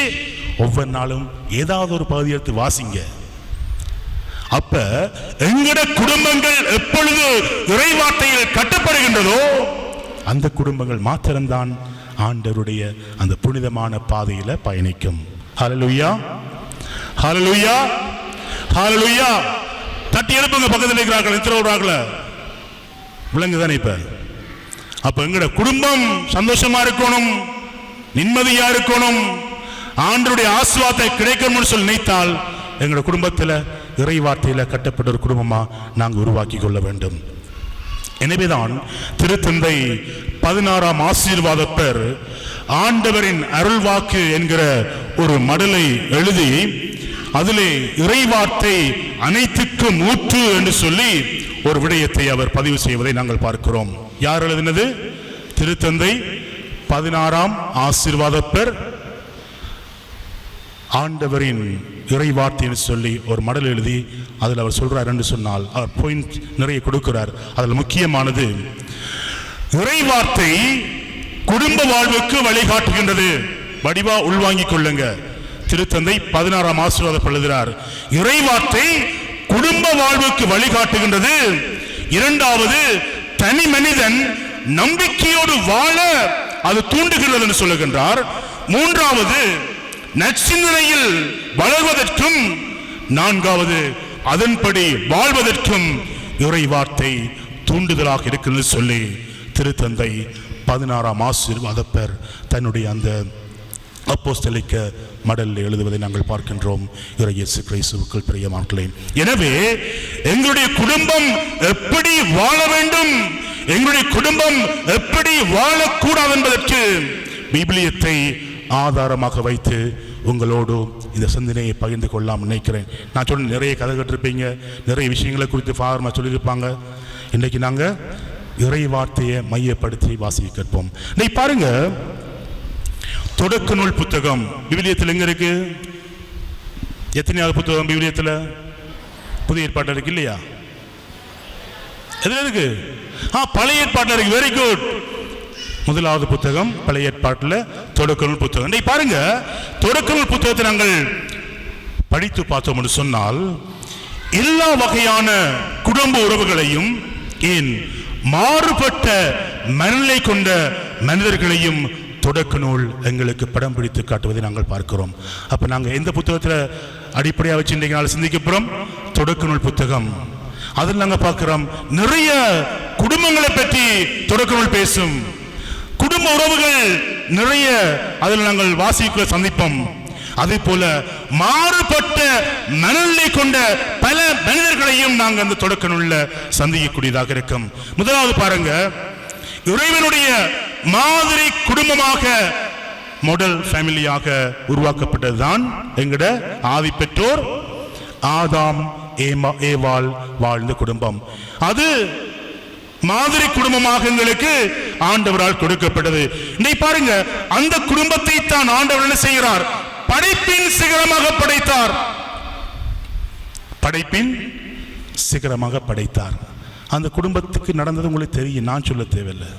ஒவ்வொரு நாளும் ஏதாவது ஒரு பகுதி எடுத்து வாசிங்க. அப்ப எங்கட குடும்பங்கள் எப்பொழுது இறைவார்த்தையில் கட்டப்படுகின்றதோ அந்த குடும்பங்கள் மாத்திரம்தான் ஆண்டவருடைய அந்த புனிதமான பாதையில பயணிக்கும். ஹல்லேலூயா, ஹல்லேலூயா, ஹல்லேலூயா. தட்டி எழுப்புங்க பக்கத்தில் இருக்கிறார்கள், எத்தனை விளங்குதானே? இப்ப அப்ப எங்கட குடும்பம் சந்தோஷமா இருக்கணும், நிம்மதியா இருக்கணும், ஆண்டவருடைய ஆசீர்வாதத்தை கிடைக்கணும்னு சொல்லி நினைத்தால் எங்களோட குடும்பத்தில் இறைவார்த்தையில கட்டப்பட்ட ஒரு குடும்பமா நாங்கள் உருவாக்கி கொள்ள வேண்டும். எனவேதான் திருத்தந்தை 16ஆம் ஆசீர்வாதப்பர் ஆண்டவரின் அருள்வாக்கு என்கிற ஒரு மடலை எழுதி அதிலே இறைவார்த்தை அனைத்துக்கும் ஊற்று என்று சொல்லி ஒரு விடயத்தை அவர் பதிவு செய்வதை நாங்கள் பார்க்கிறோம். யார் எழுதினது? திருத்தந்தை 16ஆம் ஆசீர்வாதப்பர் ஆண்டவரின் இறைவார்த்தை சொல்லி ஒரு மடல் எழுதி அதில் அவர் சொல்றார் என்று சொன்னால் அவர் பாயிண்ட் நிறைய கொடுக்கிறார். அதில் முக்கியமானது இறைவார்த்தை குடும்ப வாழ்வுக்கு வழிகாட்டுகின்றது. வடிவா உள்வாங்கிக் கொள்ளுங்க. திருத்தந்தை 16ஆம் ஆசீர்வாதம் எழுதுகிறார், இறைவார்த்தை குடும்ப வாழ்வுக்கு வழிகாட்டுகின்றது. இரண்டாவது, தனி மனிதன் நம்பிக்கையோடு வாழ அது தூண்டுகிறது என்று சொல்லுகின்றார். மூன்றாவது, நற்சிந்தனையில் வளர்வதற்கும், நான்காவது அதன்படி வாழ்வதற்கும் இறைவார்த்தை தூண்டுதலாக இருக்கிறது சொல்லி திருத்தந்தை 16ஆம் ஆசீர்வாதப்பர் தன்னுடைய அந்த அப்போஸ்தலிக்க மடலில் எழுதுவதை நாங்கள் பார்க்கின்றோம். இயேசு கிறிஸ்துவுக்குள் பிரியமானவர்களே, எனவே எங்களுடைய குடும்பம் எப்படி வாழ வேண்டும், எங்களுடைய குடும்பம் எப்படி வாழக்கூடாது என்பதற்கு விவிலியத்தை ஆதாரமாக வைத்து உங்களோடு இந்த சிந்தனையை பகிர்ந்து கொள்ளலாம் நினைக்கிறேன். நான் சொன்ன நிறைய கதை கேட்டிருப்பீங்க, நிறைய விஷயங்களை குறித்து ஃபார்மா சொல்லியிருப்பாங்க. இன்றைக்கு நாங்கள் இறை வார்த்தையை மையப்படுத்தி வாசிக்க கேட்போம். இன்னைக்கு பாருங்க, தொடக்க நூல் புத்தகம் விவிலியத்தில் எங்க இருக்கு? எத்தனையாவது புத்தகம் விவிலியத்தில்? புதிய ஏற்பாட்டில் இருக்கு இல்லையா? எதுல இருக்கு? பழைய ஏற்பாட்டில் இருக்கு. Very good. முதலாவது புத்தகம் பழைய ஏற்பாட்டில் தொடக்க நூல் புத்தகம். இன்னைக்கு பாருங்க, தொடக்க நூல் புத்தகத்தை நாங்கள் படித்து பார்த்தோம் என்று சொன்னால் எல்லா வகையான குடும்ப உறவுகளையும், ஏன் மாறுபட்ட மனநிலை கொண்ட மனிதர்களையும் தொடக்க நூல் எங்களுக்கு படம் பிடித்து காட்டுவதை நாங்கள் பார்க்கிறோம். அப்ப நாங்கள் எந்த புத்தகத்தில் அடிப்படையாக வச்சு இன்றைக்கு நாள் சிந்திக்க போறோம்? தொடக்க நூல் புத்தகம். அதில் நாங்கள் பார்க்கிறோம் நிறைய குடும்பங்களை பற்றி தொடக்க நூல் பேசும். குடும்ப உறவுகள் நிறைய அதில் நாங்கள் வாசிக்க சந்திப்போம். அதே போல மாறுபட்ட மனநிலை கொண்ட பல மனிதர்களையும் நாங்கள் அந்த தொடக்க நூல்ல சந்திக்கக்கூடியதாக இருக்கும். முதலாவது பாருங்க, இறைவனுடைய மாதிரி குடும்பமாக, மாடல் ஃபேமிலியாக உருவாக்கப்பட்டதுதான் எங்கட ஆதி பெற்றோர் ஆதாம் ஏவாள் வாழ்ந்த குடும்பம். அது மாதிரி குடும்பமாக எங்களுக்கு ஆண்டவரால் கொடுக்கப்பட்டது. இன்னைக்கு பாருங்க, அந்த குடும்பத்தை தான் ஆண்டவர் என்ன செய்கிறார்? படைப்பின் சிகரமாக படைத்தார். படைப்பின் சிகரமாக படைத்தார். அந்த குடும்பத்துக்கு நடந்தது உங்களுக்கு தெரியும், நான் சொல்ல தேவையில்லை.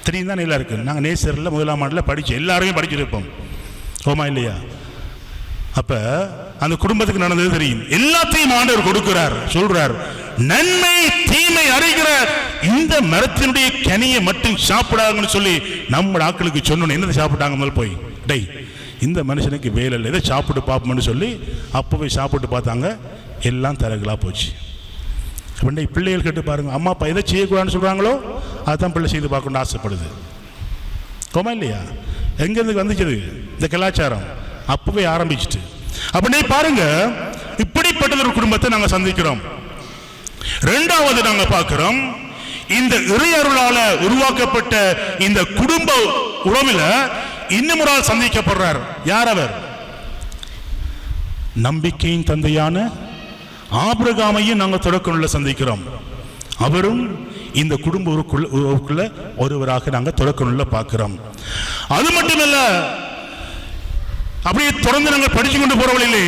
தெரியும் தான் நல்லா இருக்கு. நாங்கள் நேசரில் 1ஆம் ஆண்டில் படிச்சு எல்லாருமே படிச்சிருப்போம், ஓமா இல்லையா? அப்ப அந்த குடும்பத்துக்கு நடந்தது தெரியும். எல்லாத்தையும் ஆண்டவர் கொடுக்கிறார். சொல்றார், நன்மை தீமை அறிகிற இந்த மரத்தினுடைய கனியை மட்டும் சாப்பிடாங்கன்னு சொல்லி நம்ம ஆட்களுக்கு சொன்னோன்னு என்னதை சாப்பிட்டாங்க? முதல் போய் டேய், இந்த மனுஷனுக்கு வேலை இல்லை, இதை சாப்பிட்டு பார்ப்போம்னு சொல்லி அப்போ போய் சாப்பிட்டு பார்த்தாங்க, எல்லாம் தரகலாக போச்சு. பிள்ளைகள் கேட்டு பாருங்க, அம்மா அப்பா எதை செய்யக்கூடாதுன்னு சொல்றாங்களோ அதுதான் பிள்ளை செய்து பார்க்கணும்னு ஆசைப்படுது, கோமா இல்லையா? எங்கேருந்து வந்துச்சு இந்த கலாச்சாரம்? அப்பவே ஆரம்பிச்சுட்டு. அப்படியே பாருங்க, இப்படிப்பட்ட ஒரு குடும்பத்தை நாங்க சந்திக்கிறோம். இரண்டாவது நாங்க பார்க்கிறோம், இந்த இறையருளால உருவாக்கப்பட்ட இந்த குடும்ப உறவுல இன்னும் ஒரு ஆள் சந்திக்கப்படுறார். யார் அவர்? நம்பிக்கையின் தந்தையான ஆபிரகாமையும் நாங்கள் தொடக்கணுள்ள சந்திக்கிறோம். அவரும் இந்த குடும்ப உறவுக்குள்ள ஒருவராக நாங்கள் தொடக்கணுள்ள பார்க்கிறோம். அது மட்டுமல்ல, அப்படியே தொடர்ந்து நாங்கள் படிச்சு கொண்டு போறவர்களிலே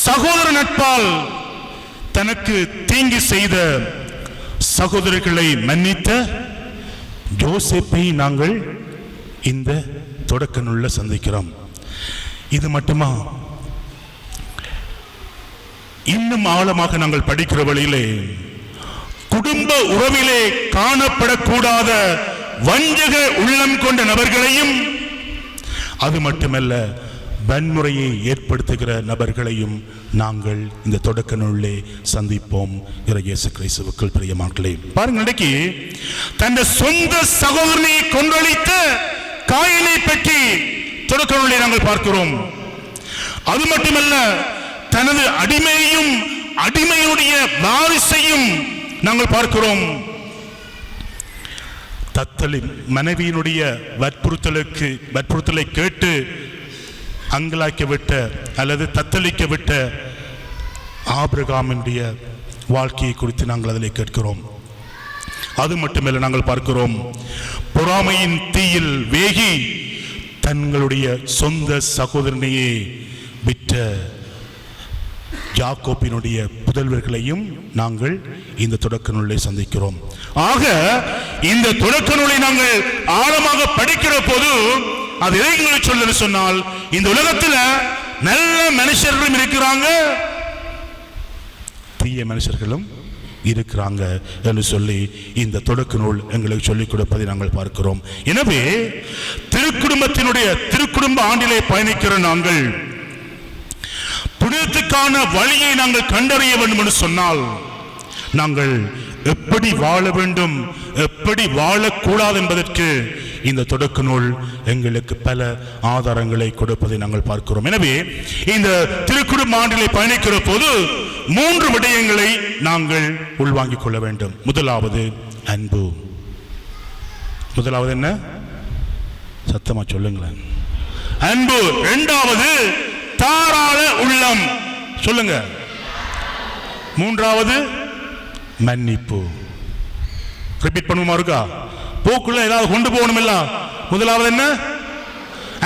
சகோதர நட்பால் தனக்கு தீங்கு செய்த சகோதரர்களை மன்னித்த யோசேப்பை நாங்கள் இந்த தொடக்க நூலில் சந்திக்கிறோம். இது மட்டுமா? இன்னும் ஆழமாக நாங்கள் படிக்கிற வழியிலே குடும்ப உறவிலே காணப்படக்கூடாத வஞ்சக உள்ளம் கொண்ட நபர்களையும், அது மட்டுமல்ல வன்முறையை ஏற்படுத்துகிற நபர்களையும் நாங்கள் இந்த தொடக்க நூலிலே சந்திப்போம். இயேசு கிறிஸ்துவுக்குள் பிரியமானவர்களே, பாருங்கள், இன்றைக்கு தன் சொந்த சகோதரனை கொன்றளித்த காயினை பற்றி தொடக்க நூலிலே நாங்கள் பார்க்கிறோம். அது மட்டுமல்ல, தனது அடிமையையும் அடிமையுடைய வாரிசையும் நாங்கள் பார்க்கிறோம். தத்தளி மனைவியினுடைய வற்புறுத்தலை கேட்டு அங்கலாக்க விட்ட அல்லது தத்தளிக்க விட்ட ஆபிரகாமினுடைய வாழ்க்கையை குறித்து நாங்கள் அதில் கேட்கிறோம். அது மட்டுமல்ல, நாங்கள் பார்க்கிறோம் பொறாமையின் தீயில் வேகி தங்களுடைய சொந்த சகோதரனையே விட்ட யாக்கோபினுடைய புதல்வர்களையும் நாங்கள் இந்த தொடக்க நூலை சந்திக்கிறோம். ஆக இந்த தொடக்க நூலை நாங்கள் ஆழமாக படிக்கிற போது அது எதை சொல்ல சொன்னால், இந்த உலகத்தில் நல்ல மனுஷர்களும் இருக்கிறாங்க, தீய மனுஷர்களும் இருக்கிறாங்க என்று சொல்லி இந்த தொடக்க நூல் எங்களுக்கு சொல்லிக் கொடுப்பதை நாங்கள் பார்க்கிறோம். எனவே திருக்குடும்ப ஆண்டிலே பயணிக்கிற நாங்கள் புனிதத்துக்கான வழியை நாங்கள் கண்டறிய வேண்டும் என்று சொன்னால், நாங்கள் எப்படி வாழ வேண்டும், எப்படி வாழக்கூடாது என்பதற்கு இந்த தொடக்க நூல் எங்களுக்கு பல ஆதாரங்களை கொடுப்பதை நாங்கள் பார்க்கிறோம். எனவே இந்த திருக்குடும்ப ஆண்டிலே பயணிக்கிற போது 3 விடயங்களை நாங்கள் உள்வாங்கிக் கொள்ள வேண்டும். முதலாவது அன்பு. முதலாவது என்ன? சத்தமா சொல்லுங்களேன். அன்பு. இரண்டாவது தாராள உள்ளம். சொல்லுங்க. மூன்றாவது மன்னிப்பு. ரிப்பீட் பண்ணுமா இருக்கா? போக்குள்ள ஏதாவது கொண்டு போகணும் இல்ல. முதலாவது என்ன?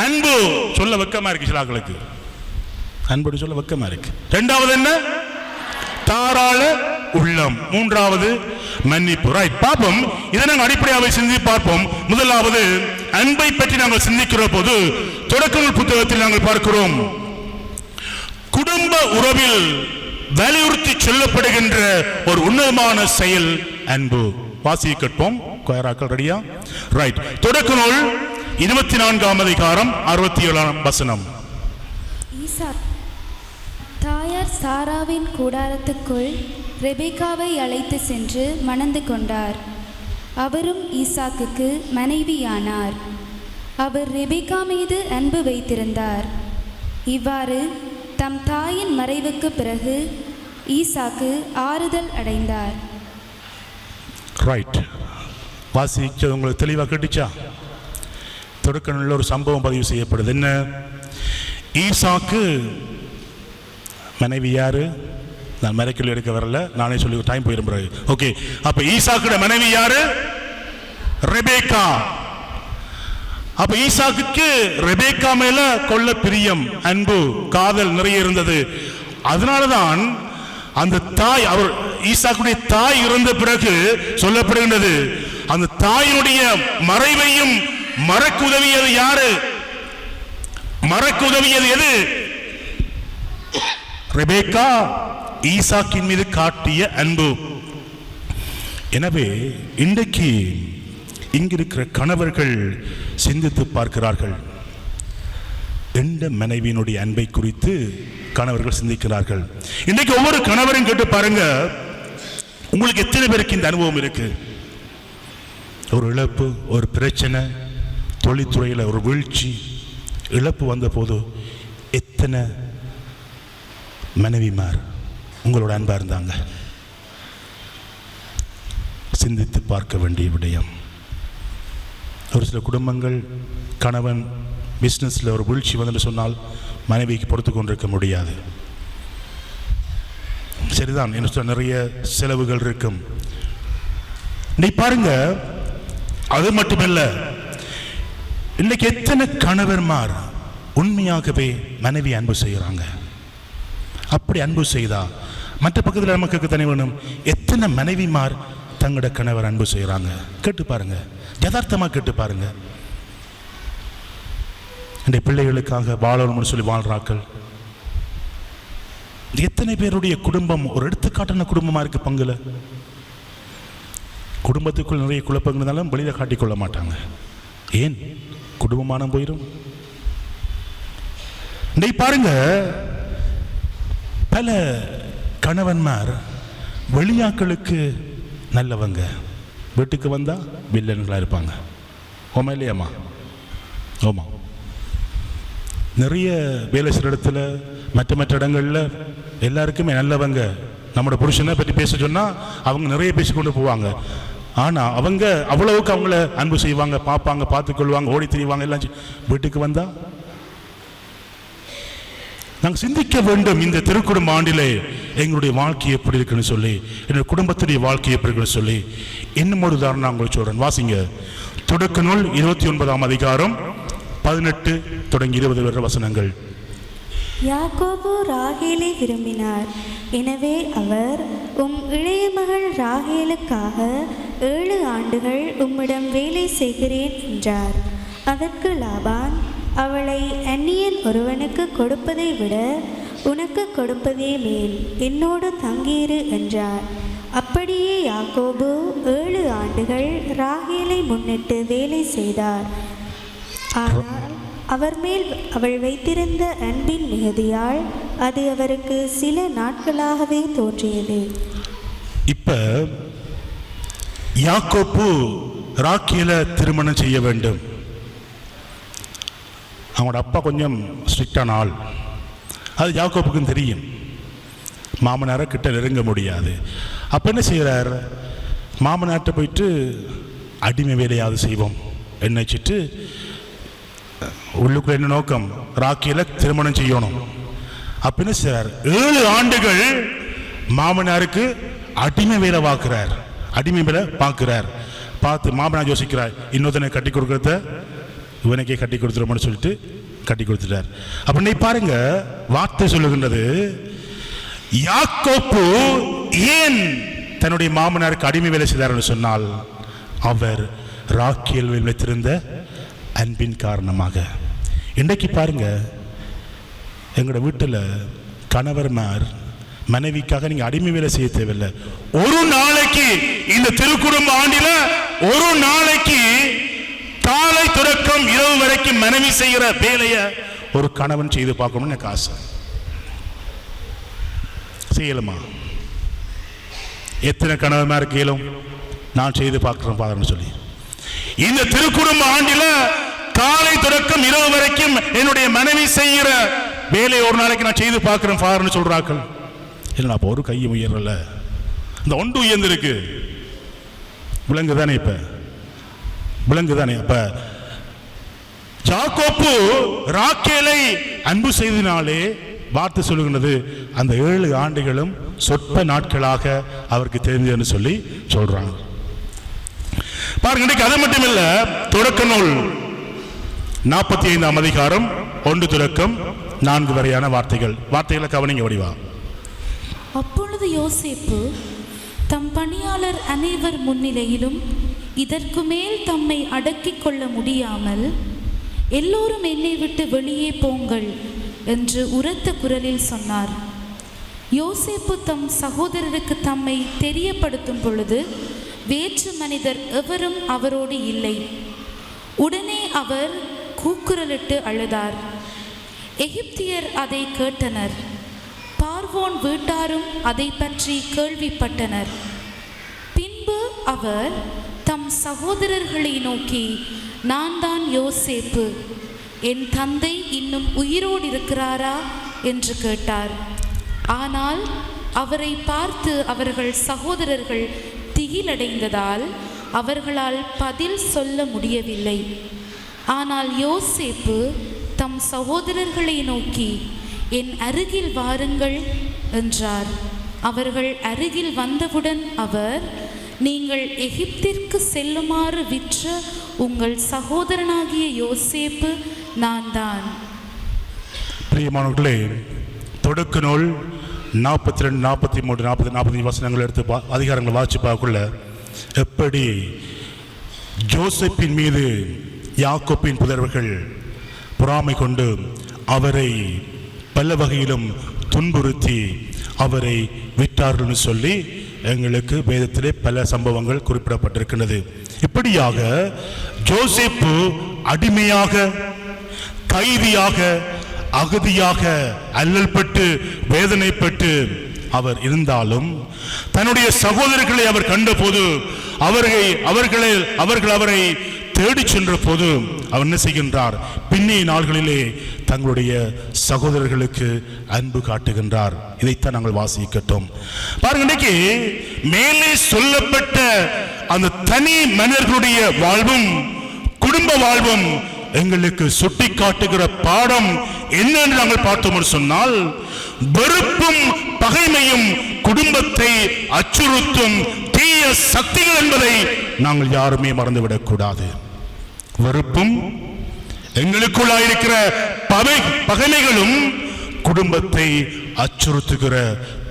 அன்பு. சொல்ல வெக்கமா இருக்கு சிலாக்களுக்கு, அன்பு சொல்ல வெக்கமா இருக்கு. இரண்டாவது என்ன? தாராள உள்ளம். மூன்றாவது மன்னிப்பு. ரைட், பாப்போம். இதை நாங்கள் அடிப்படையாக சிந்தி பார்ப்போம். முதலாவது அன்பை பற்றி நாங்கள் சிந்திக்கிற போது தொடக்க நூல் புத்தகத்தில் நாங்கள் பார்க்கிறோம், குடும்ப உறவில் வலியுறுத்தி சொல்லப்படுகின்ற ஒரு உன்னதமான செயல் அன்பு. வாசியை கேட்போம். கொயராக்கள் ரெடியா? ரைட். தொடக்க நூல் 24ஆம் அதிகாரம் 67ஆம் வசனம். தாயார் சாராவின் கூடாரத்துக்குள் ரெபேக்காவை அழைத்து சென்று மணந்து கொண்டார். அவரும் ஈசாக்குக்கு மனைவியானார். அவர் ரெபேக்கா மீது அன்பு வைத்திருந்தார். இவ்வாறு தம் தாயின் மறைவுக்கு பிறகு ஈசாக்கு ஆறுதல் அடைந்தார். ரைட். வாசிச்சது உங்களுக்கு தெளிவாக கேட்டுச்சா? தொடக்க நூலில் ஒரு சம்பவம் பதிவு செய்யப்படுது. என்ன? ஈசாக்கு மனைவி யாரு? நான் மறைக்கல் எடுக்க வரல, நானே சொல்லி டைம் போயிடும் பிறகு. ஓகே, அப்ப ஈசாக்குடைய மனைவி யாரு? ரெபேக்கா. அப்ப ஈசாக்குக்கு ரெபேக்கா மேல கொள்ள பிரியம், அன்பு, காதல் நிறைய இருந்தது. அதனாலதான் அந்த தாய், அவர் ஈசாக்குடைய தாய் இறந்த பிறகு சொல்லப்படுகின்றது, அந்த தாயினுடைய மறைவையும் மறக்க உதவியது யாரு? மறக்க உதவியது எது? ரெபேக்கா ஈசாக்கின் மீது காட்டிய அன்பு. எனவே இன்றைக்கு இங்கிருக்கிற கணவர்கள் சிந்தித்து பார்க்கிறார்கள். எந்த மனைவியினுடைய அன்பை குறித்து கணவர்கள் சிந்திக்கிறார்கள். இன்றைக்கு ஒவ்வொரு கணவரும் கேட்டு பாருங்க, உங்களுக்கு எத்தனை பேருக்கு இந்த அனுபவம் இருக்கு? ஒரு இழப்பு, ஒரு பிரச்சனை, தொழில்துறையில் ஒரு வீழ்ச்சி, இழப்பு வந்த போது எத்தனை மனைவிமார் உங்களோட அன்பா இருந்தாங்க? சிந்தித்து பார்க்க வேண்டிய விடயம். ஒரு சில குடும்பங்கள், கணவன் பிஸ்னஸில் ஒரு வீழ்ச்சி வந்து சொன்னால் மனைவிக்கு பொறுத்து கொண்டிருக்க முடியாது. சரிதான், என்ன சொல்ல, நிறைய செலவுகள் இருக்கும். நீ பாருங்க, அது மட்டுமல்ல, இன்னைக்கு எத்தனை கணவன்மார் உண்மையாகவே மனைவி அன்பு செய்கிறாங்க? அப்படி அன்பு செய்தா மற்ற பக்கத்தில் நமக்கு தனி வேணும். எத்தனை மனைவிமார் தங்களோட கணவர் அன்பு செய்கிறாங்க? கேட்டு பாருங்க, யதார்த்தமாக கேட்டு பாருங்க. இந்த பிள்ளைகளுக்காக வாழணும்னு சொல்லி வாழ்றாக்கள். எத்தனை பேருடைய குடும்பம் ஒரு எடுத்துக்காட்டான குடும்பமா இருக்கு பங்குல. குடும்பத்துக்குள் நிறைய குழப்பங்கள் இருந்தாலும் வெளியில காட்டிக்கொள்ள மாட்டாங்க. ஏன்? குடும்பமான போயிடும். நீ பாருங்க, பல கணவன்மார் வெளியாக்களுக்கு நல்லவங்க, வீட்டுக்கு வந்தா வில்லன்களா இருப்பாங்க. ஓமா இல்லையாம்மா? ஓமா. நிறைய வேலை செய்கிற இடத்துல மற்ற இடங்களில் எல்லாருக்குமே நல்லவங்க. நம்மளோட புருஷனை பற்றி பேச சொன்னால் அவங்க நிறைய பேசிக்கொண்டு போவாங்க. ஆனால் அவங்க அவ்வளவுக்கு அவங்கள அன்பு செய்வாங்க, பார்ப்பாங்க, பார்த்துக்கொள்வாங்க, ஓடி திரிவாங்க எல்லாம். வீட்டுக்கு வந்தால் நாங்கள் சிந்திக்க வேண்டும், இந்த திருக்குடும்ப ஆண்டிலே எங்களுடைய வாழ்க்கை எப்படி இருக்குன்னு சொல்லி, என்னுடைய குடும்பத்துடைய வாழ்க்கை எப்படி இருக்குன்னு சொல்லி. இன்னும் ஒரு உதாரணம் நான் உங்களுக்கு சொல்கிறேன். வாசிங்க, தொடக்க நூல் 29ஆம் அதிகாரம் 18 தொடங்கி 20 வரை வசனங்கள். யாக்கோபு ராகேலை விரும்பினார். எனவே அவர், உம் இளைய மகள் ராகேலுக்காக 7 ஆண்டுகள் உம்மிடம் வேலை செய்கிறேன் என்றார். அதற்கு லாபான், அவளை அந்நியன் ஒருவனுக்கு கொடுப்பதை விட உனக்கு கொடுப்பதே மேல், என்னோடு தங்கியிரு என்றார். அப்படியே யாக்கோபு 7 ஆண்டுகள் ராகேலை முன்னிட்டு வேலை செய்தார். ஆனால் அவர் மேல் அவள் வைத்திருந்த அன்பின் மிகுதியால் அது அவருக்கு சில நாட்களாகவே தோன்றியது. இப்ப யாக்கோபு ராகேலை திருமணம் செய்ய வேண்டும். அவங்களோட அப்பா கொஞ்சம் ஸ்ட்ரிக்டான ஆள், அது யாக்கோபுக்கும் தெரியும். மாமனாரை கிட்ட நெருங்க முடியாது. அப்போ என்ன செய்கிறார்? மாமனார்கிட்ட போயிட்டு அடிமை வேலையாவது செய்வோம் நினைச்சிட்டு, உள்ளுக்குள்ள என்ன நோக்கம்? ராகேலை திருமணம் செய்யணும். அப்ப என்ன செய்கிறார்? 7 ஆண்டுகள் மாமனாருக்கு அடிமை வேலை பார்க்கிறார், அடிமை வேலை பார்க்கிறார். பார்த்து மாமனார் யோசிக்கிறார், இன்னொருத்தனை கட்டி கொடுக்கறத இவனுக்கே கட்டி கொடுத்துருமோன்னு சொல்லிட்டு கட்டி கொடுத்துட்டார். அப்ப நீ பாருங்க, வார்த்தை சொல்லுகின்றது, யாக்கோபு ஏன் தன்னுடைய மாமனாருக்கு அடிமை வேலை செய்தார் சொன்னால், அவர் ராகேல் வைத்திருந்த அன்பின் காரணமாக. இன்றைக்கு பாருங்க, எங்களோட வீட்டில் கணவர்மார் மனைவிக்காக நீங்க அடிமை வேலை செய்ய தேவையில்லை. ஒரு நாளைக்கு இந்த திருக்குடும்ப ஆண்டில ஒரு நாளைக்கு காலை தொடக்கம் இரவு வரைக்கும் மனைவி செய்கிற வேலையை ஒரு கணவன் செய்து பார்க்கணும்னு எனக்கு ஆசை. செய்யலுமா? எத்தனை கணவன்மாருக்கு இயலும்? நான் செய்து பார்க்கிறேன் பாருன்னு சொல்லி. இந்த திருக்குடும்ப ஆண்டில காலை தொடக்கம் இரவு வரைக்கும் என்னுடைய மனைவி செய்கிற வேலையை ஒரு நாளைக்கு நான் செய்து பார்க்கிறேன் பாருன்னு சொல்றார்கள். இல்லை, அப்போ ஒரு கையை உயரல, இந்த ஒன்று உயர்ந்திருக்கு. விலங்கு தானே? இப்ப விலங்கு தானே? அப்ப யாக்கோபு ராகேலை அன்பு செய்ததினாலே வார்த்தை சொல்லுகின்றது, அந்த 7 ஆண்டுகளும் சொற்ப நாட்களாக அவருக்கு தெரிஞ்சதுன்னு சொல்லி சொல்றாங்க. பாருங்க, இன்னைக்கு அது மட்டும் இல்ல, தொடக்க நூல் 45ஆம் அதிகாரம் 1 தொடக்கம் 4 வரையான வார்த்தைகளை கவனிங்க வடிவா. அப்பொழுது யோசேப்பு தம் பணியாளர் அனைவர் முன்னிலையிலும் இதற்கு மேல் தம்மை அடக்கிக் கொள்ள முடியாமல், எல்லோரும் என்னை விட்டு வெளியே போங்கள் என்று உரத்த குரலில் சொன்னார். யோசேப்பு தம் சகோதரருக்கு தம்மை தெரியப்படுத்தும் பொழுது வேற்று மனிதர் எவரும் அவரோடு இல்லை. உடனே அவர் கூக்குரலிட்டு அழுதார். எகிப்தியர் அதை கேட்டனர். பார்வோன் வீட்டாரும் அதை பற்றி கேள்விப்பட்டனர். பின்பு அவர் தம் சகோதரர்களை நோக்கி, நான் தான் யோசேப்பு, என் தந்தை இன்னும் உயிரோடு இருக்கிறாரா என்று கேட்டார். ஆனால் அவரை பார்த்து அவர்கள் சகோதரர்கள் திகிலடைந்ததால் அவர்களால் பதில் சொல்ல முடியவில்லை. ஆனால் யோசேப்பு தம் சகோதரர்களை நோக்கி, என் அருகில் வாருங்கள் என்றார். அவர்கள் அருகில் வந்தவுடன் அவர், நீங்கள் எகிப்திற்கு செல்லுமாறு விற்ற உங்கள் சகோதரனாகிய யோசேப்பு நான் தான். பிரியமானவர்களே, தொடக்க நூல் 42, 43, 40, 45 வசனங்கள் எடுத்து அதிகாரங்களை வாசிச்சு பார்க்கக்குள்ள எப்படி ஜோசப்பின் மீது யாக்கோப்பின் புதல்வர்கள் பொறாமை கொண்டு அவரை பல வகையிலும் துன்புறுத்தி அவரை விட்டார்கள் சொல்லி எங்களுக்கு வேதத்திலே பல சம்பவங்கள் குறிப்பிடப்பட்டிருக்கிறது. இப்படியாக ஜோசேப்பு அடிமையாக, கைதியாக, அகதியாக அல்லல்பட்டு வேதனைப்பட்டு அவர் இருந்தாலும் தன்னுடைய சகோதரர்களை அவர் கண்டபோது அவர்கள் அவரை தேடி சென்ற போது அவர் என்ன செய்கின்றார்? பின்னைய நாள்களிலே தங்களுடைய சகோதரர்களுக்கு அன்பு காட்டுகின்றார். இதைத்தான் நாங்கள் வாசிக்கட்டும். பாருங்க, இன்னைக்கு மேலே சொல்லப்பட்ட அந்த தனி மனிதர்களுடைய வாழ்வும் குடும்ப வாழ்வும் எங்களுக்கு சுட்டி காட்டுகிற பாடம் என்ன என்று நாங்கள் பார்த்தோம் சொன்னால், வெறுப்பும் பகைமையும் குடும்பத்தை அச்சுறுத்தும் தீய சக்திகள் என்பதை நாங்கள் யாருமே மறந்துவிடக் கூடாது. வெறுப்பும் எங்களுக்குள்ளாயிருக்கிற பகைமைகளும் குடும்பத்தை அச்சுறுத்துகிற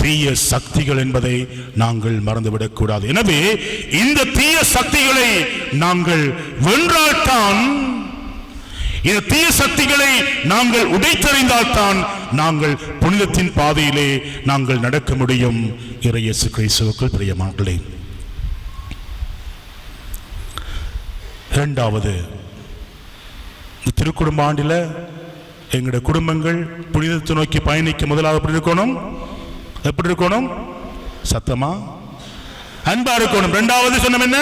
தீய சக்திகள் என்பதை நாங்கள் மறந்துவிடக் கூடாது. எனவே இந்த தீய சக்திகளை நாங்கள் வென்றால்தான், இந்த தீய சக்திகளை நாங்கள் உடைத்தறிந்தால்தான் நாங்கள் புனிதத்தின் பாதையிலே நாங்கள் நடக்க முடியும். இயேசு கிறிஸ்துவுக்குள் பிரியமானவர்களே, இரண்டாவது, திருக்குடும்ப ஆண்டில் எங்களுடைய குடும்பங்கள் புனிதத்தை நோக்கி பயணிக்க முதலாவது எப்படி இருக்கணும்? சத்தமா அன்பா இருக்கணும். இரண்டாவது சொன்னோம் என்ன?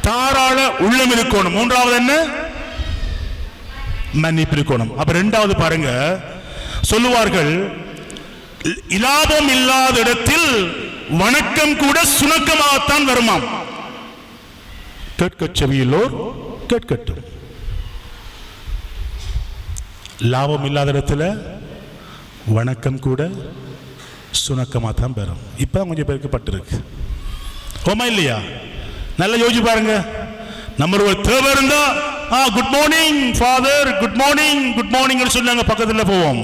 தாராள உள்ளம் இருக்கணும். மூன்றாவது என்ன? மன்னிப்பு இருக்கணும். அப்ப இரண்டாவது பாருங்க, சொல்லுவார்கள், இலாபம் இல்லாத இடத்தில் வணக்கம் கூட சுணக்கமாகத்தான் வருமாம். கேட்க செவியுள்ளோர் கேட்கட்டும். லாபம் இல்லாத இடத்துல வணக்கம் கூட சுணக்கமாக தான் பெறும். இப்போ கொஞ்சம் பேருக்கு பட்டிருக்கு. ஓமா இல்லையா? நல்லா யோசிச்சு பாருங்க. நம்ம ஒரு தேவை இருந்தா good morning father, good morning, good morning சொன்னாங்க, பக்கத்தில் போவோம்.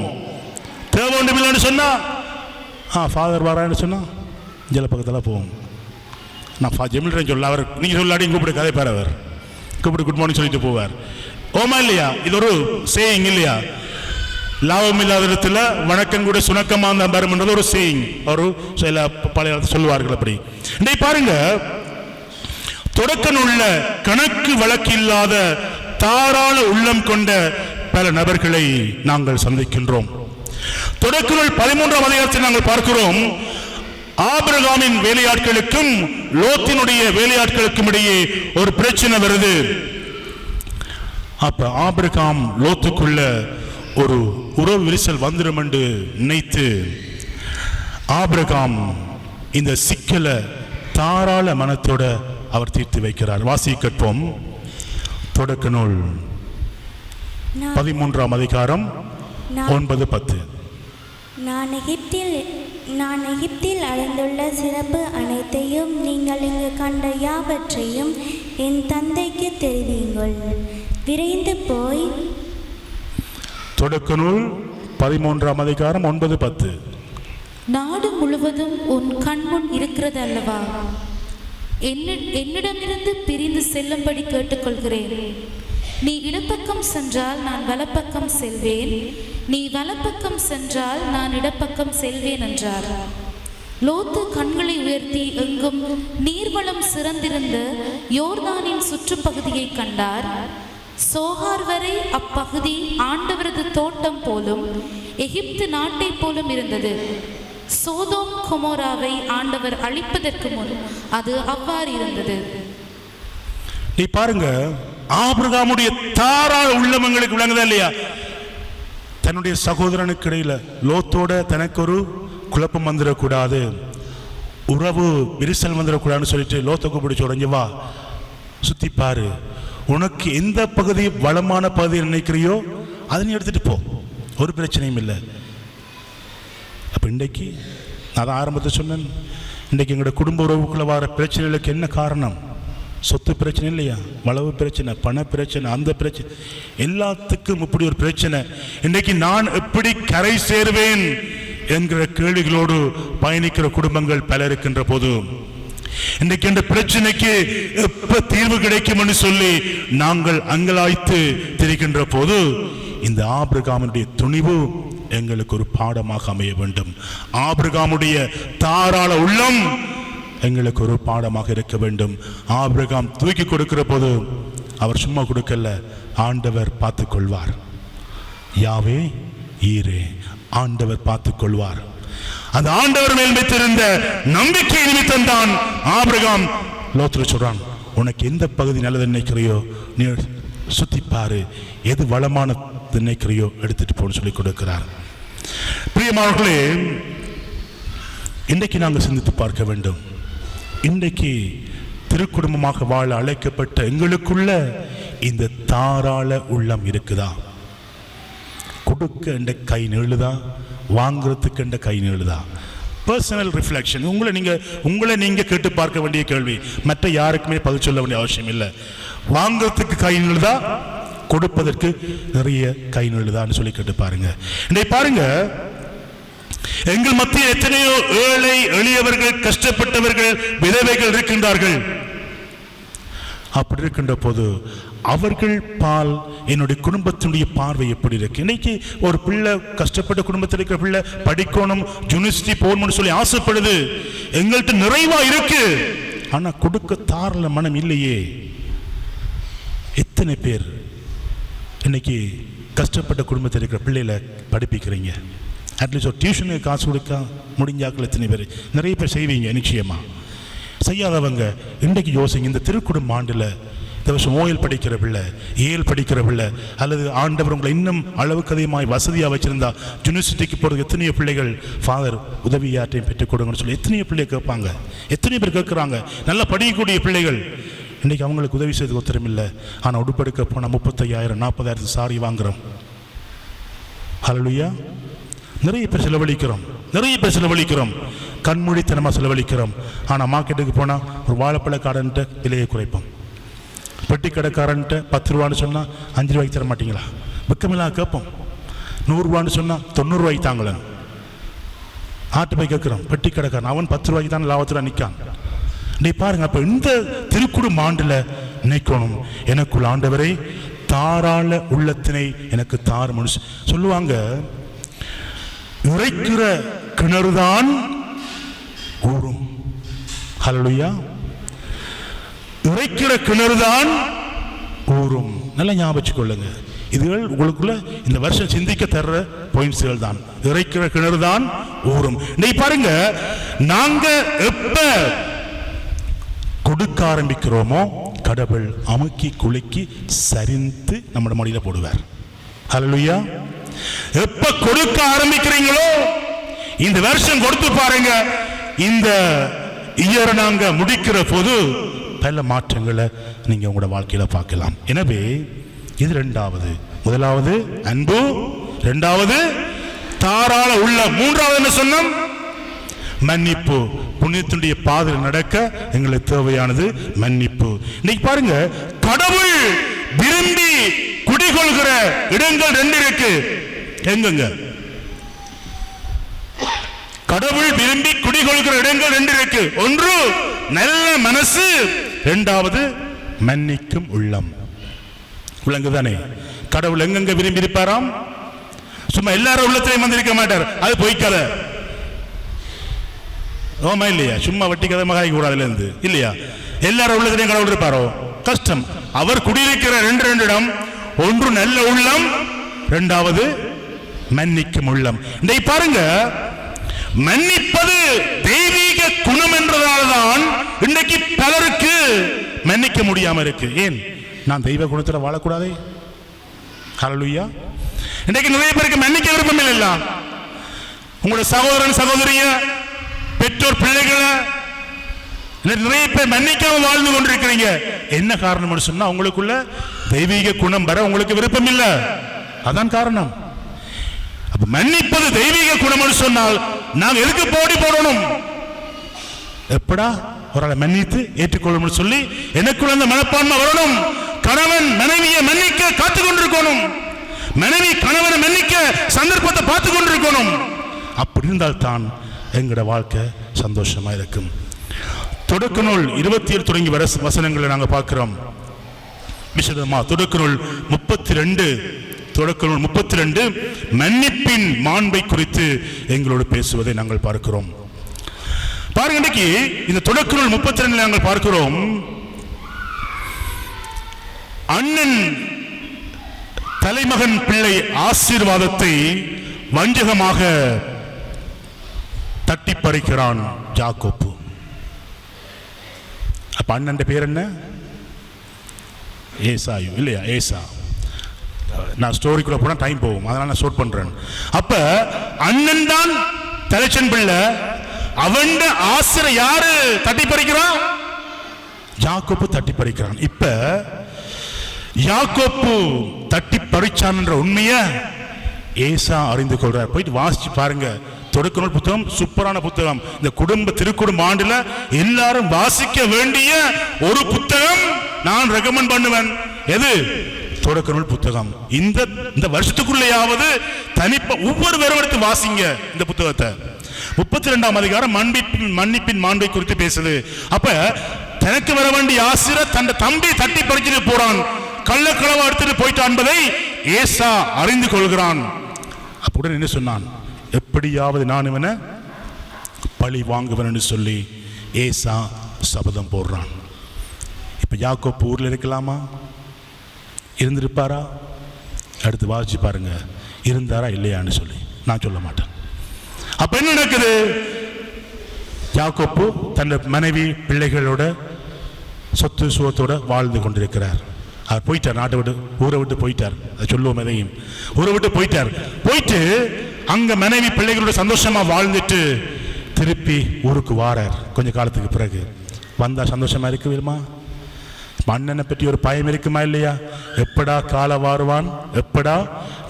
தேவை ஒன்று இல்லைன்னு சொன்னா ஃபாதர் வரான்னு சொன்னா ஜல பக்கத்தில் போவோம். நான் ஜெமில்றேன் சொல்ல, அவர் நீங்கள் சொல்லாடி கூப்பிட்டு கதை பேர், அவர் கூப்பிட்டு குட் மார்னிங் சொல்லிட்டு போவார். ஓமா இல்லையா? இது ஒரு சேயிங் இல்லையா? லாபம் இல்லாத இடத்துல வணக்கம் கூட சுணக்கமாக வரும்ன்றது ஒரு சேயிங், ஒரு சில பழைய சொல்லுவார்கள். அப்படி இன்னைக்கு பாருங்க, தொடக்க உள்ள கணக்கு வழக்கு இல்லாத தாராள உள்ளம் கொண்ட பல நபர்களை நாங்கள் சந்திக்கின்றோம். தொடக்க நூல் 13ஆம் அதிகாரத்தில் நாங்கள் பார்க்கிறோம், ஆபிரகாமின் வேலையாட்களுக்கும் லோத்தினுடைய வேலையாட்களுக்கும் இடையே ஒரு பிரச்சனை வருது. அப்ப ஆபிரகாம் லோத்துக்குள்ள ஒரு உறவு விரிசல் வந்துடும் என்று நினைத்து ஆபிரகாம் இந்த சிக்கலை தாராள மனத்தோட அவர் தீர்த்து வைக்கிறார். வாசி கற்போம். தொடக்க நூல் 13ஆம் அதிகாரம் 9-10. நான் எகிப்தில் அடைந்துள்ள சிறப்பு அனைத்தையும் நீங்கள் இங்கு கண்ட யாவற்றையும் என் தந்தைக்கு தெரிவியுங்கள். விரைந்து போய். தொடக்க நூல் 13ஆம் அதிகாரம் 9-10. நாடு முழுவதும் உன் கண்முன் இருக்கிறது அல்லவா? என்னிடமிருந்து பிரிந்து செல்லும்படி கேட்டுக்கொள்கிறேன். நீ இடப்பக்கம் சென்றால் நான் வலப்பக்கம் செல்வேன், நீ வலப்பக்கம் சென்றால் நான் இடப்பக்கம் செல்வேன் என்றார். லோத்து கண்களை உயர்த்தி எங்கும் நீர்வளம் சிறந்திருந்த யோர்தானின் சுற்றுப்பகுதியை கண்டார். சோகார் வரை அப்பகுதி ஆண்டவரது தோட்டம் போலும் எகிப்து நாட்டை போலும் இருந்தது. சோதோம் கொமோராவை ஆண்டவர் அழிப்பதற்கு முன் அது அவ்வாறு இருந்தது. நீ பாருங்க, ஆபிரகாமுடைய தாராள உள்ளம் எங்களுக்கு விளங்குதா இல்லையா? தன்னுடைய சகோதரனுக்கு இடையில லோத்தோட தனக்கு ஒரு குழப்பம் வந்துடக்கூடாது, உறவு விரிசல் வந்துடக்கூடாதுன்னு சொல்லிட்டு லோத்தை கூப்பிடிச்சு, உடஞ்சி வா, சுத்தி பாரு, உனக்கு எந்த பகுதி வளமான பகுதியை நினைக்கிறியோ அதை நீ எடுத்துட்டு போ, ஒரு பிரச்சனையும் இல்லை. அப்போ இன்றைக்கு நான் ஆரம்பத்தில் சொன்னேன், இன்றைக்கு எங்களோட குடும்ப உறவுக்குள்ள வர பிரச்சனைகளுக்கு என்ன காரணம்? சொத்து பிரச்சனை இல்லையா, வளவு பிரச்சனை, பண பிரச்சனை, அந்த பிரச்சனை, எல்லாத்துக்கும் இப்படி ஒரு பிரச்சனை. இன்றைக்கு நான் எப்படி கரை சேருவேன் என்கிற கேள்விகளோடு பயணிக்கிற குடும்பங்கள் பல இருக்கின்ற போது இன்றைக்கு இந்த பிரச்சனைக்கு எப்ப தீர்வு கிடைக்கும் சொல்லி நாங்கள் அங்கலாய்த்து திரிக்கின்ற போது இந்த ஆபிரகாமுடைய துணிவு எங்களுக்கு ஒரு பாடமாக அமைய வேண்டும். ஆபிரகாமுடைய தாராள உள்ளம் எங்களுக்கு ஒரு பாடமாக இருக்க வேண்டும். ஆபிரகாம் தூக்கி கொடுக்கிற போது அவர் சும்மா கொடுக்கல, ஆண்டவர் பார்த்துக் கொள்வார். யாவே ஈரே, ஆண்டவர் பார்த்துக் கொள்வார். அந்த ஆண்டவர் மேல் வைத்திருந்த நம்பிக்கை நிமித்தம் தான் ஆபிரகாம் லோத்ரு சொல்றான், உனக்கு எந்த பகுதி நல்லது நினைக்கிறையோ நீ சுத்திப்பாரு, எது வளமான நினைக்கிறையோ எடுத்துட்டு போன்னு சொல்லி கொடுக்கிறார். பிரியமானவர்களே, இன்றைக்கு நாங்கள் சிந்தித்து பார்க்க வேண்டும். இன்றைக்கு திருக்குடும்பமாக வாழ அழைக்கப்பட்ட எங்களுக்குள்ள இந்த தாராள உள்ளம் இருக்குதா? கொடுக்க என்ற கை நீளுதா? வாங்குறதுக்கு என்ற கை நீளுதா? Personal reflection. உங்களை நீங்க கேட்டு பார்க்க வேண்டிய கேள்வி. மற்ற யாருக்குமே பதில் சொல்ல வேண்டிய அவசியம் இல்லை. வாங்குறதுக்கு கை நீளுதா? கொடுப்பதற்கு நிறைய கை நீளுதான்னு சொல்லி கேட்டு பாருங்க. இன்றைக்கு பாருங்க, எங்கள் மத்தியில் எத்தனையோ ஏழை எளியவர்கள், கஷ்டப்பட்டவர்கள், விதவைகள் இருக்கின்றார்கள். அப்படி இருக்கின்ற போது அவர்கள் பால் என்னுடைய குடும்பத்தினுடைய பார்வை எப்படி இருக்கு? இன்னைக்கு ஒரு பிள்ளை, கஷ்டப்பட்ட குடும்பத்தில் இருக்கிற பிள்ளை படிக்கணும், யூனிவர்சிட்டி போகணும்னு சொல்லி ஆசைப்படுது. எங்கள்கிட்ட நிறைவா இருக்கு, ஆனா கொடுக்க தாராள மனம் இல்லையே. எத்தனை பேர் இன்னைக்கு கஷ்டப்பட்ட குடும்பத்தில் இருக்கிற பிள்ளைகளை படிப்பிக்கிறீங்க? அட்லீஸ்ட் ஒரு டியூஷனுக்கு காசு கொடுக்க முடிஞ்சாக்கள் எத்தனை பேர்? நிறைய பேர் செய்வீங்க நிச்சயமா. செய்யாதவங்க இன்றைக்கு யோசிங்க. இந்த திருக்குடும்ப ஆண்டில் இந்த வருஷம் ஓயல் படிக்கிற பிள்ளை, ஏல் படிக்கிற பிள்ளை, அல்லது ஆண்டவர் உங்களை இன்னும் அளவுக்கு அதிகமாக வசதியாக வச்சிருந்தா யூனிவர்சிட்டிக்கு போகிறதுக்கு எத்தனையோ பிள்ளைகள் ஃபாதர் உதவி யாற்றையும் பெற்றுக் கொடுங்கன்னு சொல்லி எத்தனையோ பிள்ளைகள் கேட்பாங்க. எத்தனையோ பேர் கேட்குறாங்க. நல்லா படிக்கக்கூடிய பிள்ளைகள். இன்றைக்கி அவங்களுக்கு உதவி செய்யறதுக்கு ஒருத்தரும் இல்லை. ஆனால் உடுப்பெடுக்க போனால் 35,000 40,000 சாரி வாங்குகிறோம். ஹல்லேலூயா. நிறைய பேர் செலவழிக்கிறோம், கண்மூடித்தனமாக செலவழிக்கிறோம். ஆனால் மார்க்கெட்டுக்கு போனால் ஒரு வாழைப்பழக்காரன்ட்ட விலையை குறைப்போம். பெட்டி கடைக்காரன்ட்ட 10 ரூபான்னு சொன்னால் 5 ரூபாய்க்கு தர மாட்டீங்களா? வெக்கமில்லாம் கேட்போம். 100 ரூபான்னு சொன்னால் 90 ரூபாய்க்கு தாங்களேன். ஆட்டு போய் கேட்குறோம். பெட்டி கடைக்காரன் அவன் 10 ரூபாய்க்கு தான் லாபத்தில் நிற்கான். நீ பாருங்க. அப்போ இந்த திருக்குடும்ப ஆண்டில் நினைக்கணும், எனக்குள்ள ஆண்டவரை தாராள உள்ளத்தினை எனக்கு தார் மனுஷ சொல்லுவாங்க. இறைக்கிற கிணறுதான் ஊறும். ஹல்லேலூயா. இறைக்கிற கிணறுதான் ஊறும். நல்லா ஞாபகம் கொள்ளுங்க. இதுகள் உங்களுக்குள்ள இந்த வருஷம் சிந்திக்க தர்ற பாயிண்ட்ஸ்கள் தான். இறைக்கிற கிணறுதான் ஊறும். நீ பாருங்க, நாங்க எப்ப கொடுக்க ஆரம்பிக்கிறோமோ கடவுள் அமுக்கி குலுக்கி சரிந்து நம்ம மடியில போடுவார். ஹல்லேலூயா. எப்ப கொடுக்க ஆரம்பிக்கிறீங்களோ, இந்த வருஷம் கொடுத்து பாருங்க, இந்த இயரை நாங்க முடிக்கிற போது பல மாற்றங்களை நீங்க உங்களோட வாழ்க்கையில பார்க்கலாம். எனவே இது இரண்டாவது. முதலாவது அன்பு, இரண்டாவது தாராள உள்ள, மூன்றாவது என்ன சொன்னோம்? மன்னிப்பு. புண்ணியத்தினுடைய பாதையில் நடக்க எங்களுக்கு தேவையானது மன்னிப்பு. இன்னைக்கு பாருங்க, கடவுள் விரும்பி குடிகொள்கிற இடங்கள் 2 இருக்கு. எங்கங்க? கடவுள் விரும்பி குடிகொள்கிற இடங்கள் 2 இருக்கு. ஒன்று நல்ல மனசு, இரண்டாவது மன்னிக்கும் உள்ளம். உள்ளங்குதானே? கடவுள் எங்கெங்க விரும்பி இருப்பாராம்? சும்மா எல்லாரும் உள்ளத்திலையும் வந்திருக்க மாட்டார். அது பொய்க்கதை. ஓமா இல்லையா? சும்மா வட்டி கதை மகாய் கூடாதுல இருந்து இல்லையா? எல்லாரும் உள்ளத்திலையும் கடவுள் இருப்பாரோ? கஷ்டம். அவர் குடியிருக்கிற 2 இடம். ஒன்று நல்ல உள்ளம், இரண்டாவது மன்னிக்கும் உள்ளம். இதை பாருங்க, மன்னிப்பது தெய்வீக குணம் என்றதால்தான் இன்றைக்கு பலருக்கு மன்னிக்க முடியாம இருக்கு. ஏன்? நான் தெய்வ குணத்துல வாழக்கூடாதே? ஹல்லேலூயா. இன்றைக்கு நிறைய பேருக்கு மன்னிக்க விருப்பம் இல்லை. உங்களோட சகோதரன் சகோதரிய, பெற்றோர் பிள்ளைகளை நிறைய பேர் மன்னிக்காம வாழ்ந்து கொண்டிருக்கிறீங்க. என்ன காரணம் சொன்னா, உங்களுக்குள்ள தெய்வீக குணம் வர உங்களுக்கு விருப்பம் இல்லை. அதான் காரணம். அப்ப மன்னிப்பது தெய்வீக குணம் சொன்னால் நாம் எதுக்கு போடி போடணும்? எப்படா ஒரு ஆளை மன்னித்து ஏற்றுக்கொள்ளணும் சொல்லி எனக்குள்ள அந்த மனப்பான்மை வரணும். கணவன் மனைவியை மன்னிக்க காத்து கொண்டிருக்கணும். மனைவி கணவனை மன்னிக்க சந்தர்ப்பத்தை பார்த்து கொண்டிருக்கணும். அப்படி இருந்தால் தான் எங்களோட வாழ்க்கை சந்தோஷமா இருக்கும். தொடக்க நூல் 27 தொடங்கி வசனங்களை நாங்கள் பார்க்கிறோம். விசதமா தொடக்க நூல் 32 மன்னிப்பின் மாண்பை குறித்து எங்களோடு பேசுவதை நாங்கள் பார்க்கிறோம். பாருங்க, இன்னைக்கு இந்த தொடக்க நூல் 32 நாங்கள் பார்க்கிறோம், அண்ணன் தலைமகன் பிள்ளை ஆசீர்வாதத்தை வஞ்சகமாக தட்டி பறிக்கிறான் யாக்கோப்பு. அப்ப அண்ணன் பேர் என்ன? ஏசாயு இல்லையா? ஏசா. நான் ஸ்டோரிக்குள்ள போனா டைம் போகும், அதனால நான் ஷார்ட் பண்றேன். அப்ப அண்ணன் தான் தலைச்சன் பிள்ளை, அவன் ஆசிர யாரு தட்டி பறிக்கிறான்? யாக்கோப்பு தட்டி பறிக்கிறான். இப்ப யாக்கோப்பு தட்டி பறிச்சான் என்ற உண்மையை ஏசா அறிந்து கொள்றார். போயிட்டு வாசிச்சு பாருங்க. தொடக்க நூல் புத்தகம் சூப்பரான புத்தகம். இந்த திருக்குடும்ப ஆண்டுல எல்லாரும் வாசிக்க வேண்டிய ஒரு புத்தகம் நான் ரெக்கமெண்ட் பண்ணுவேன். எது? தொடக்க நூல் புத்தகம். இந்த வருஷத்துக்குள்ளேயாவது ஒவ்வொரு எடுத்து வாசிங்க இந்த புத்தகத்தை. 32ஆம் அதிகாரம் மன்னிப்பின் மாண்பை குறித்து பேசுது. அப்ப தனக்கு வர வேண்டிய ஆசிரியர் தன் தம்பி தட்டி பறிச்சுட்டு போறான், கள்ளக்களவா எடுத்துட்டு போயிட்டான் என்பதை ஏசா அறிந்து கொள்கிறான். அப்படின் என்ன சொன்னான்? எப்படியாவது நான் இவனை பழி வாங்குவேன் என்று சொல்லி ஏசா சபதம் போடுறான். இப்ப யாக்கோப்பு ஊர்ல இருக்கலாமா? இருந்திருப்பாரா? அடுத்து வாசிச்சு பாருங்க, இருந்தாரா இல்லையான்னு சொல்லி. நான் சொல்ல மாட்டேன். அப்ப என்ன நடக்குது? யாக்கோப்பு தன் மனைவி பிள்ளைகளோட சொத்து சுகத்தோட வாழ்ந்து கொண்டிருக்கிறார். அவர் போயிட்டார், நாட்டை விட்டு ஊரை விட்டு போயிட்டார். அதை சொல்லுவோம், எதையும் ஊரை விட்டு போயிட்டார். போயிட்டு அங்க மனைவி பிள்ளைகளோட சந்தோஷமா வாழ்ந்துட்டு திருப்பி ஊருக்கு வாரார். கொஞ்ச காலத்துக்கு பிறகு வந்தா சந்தோஷமா இருக்குமா? மன்னனை பற்றி ஒரு பயம் இருக்குமா இல்லையா? எப்படா கால வாருவான், எப்படா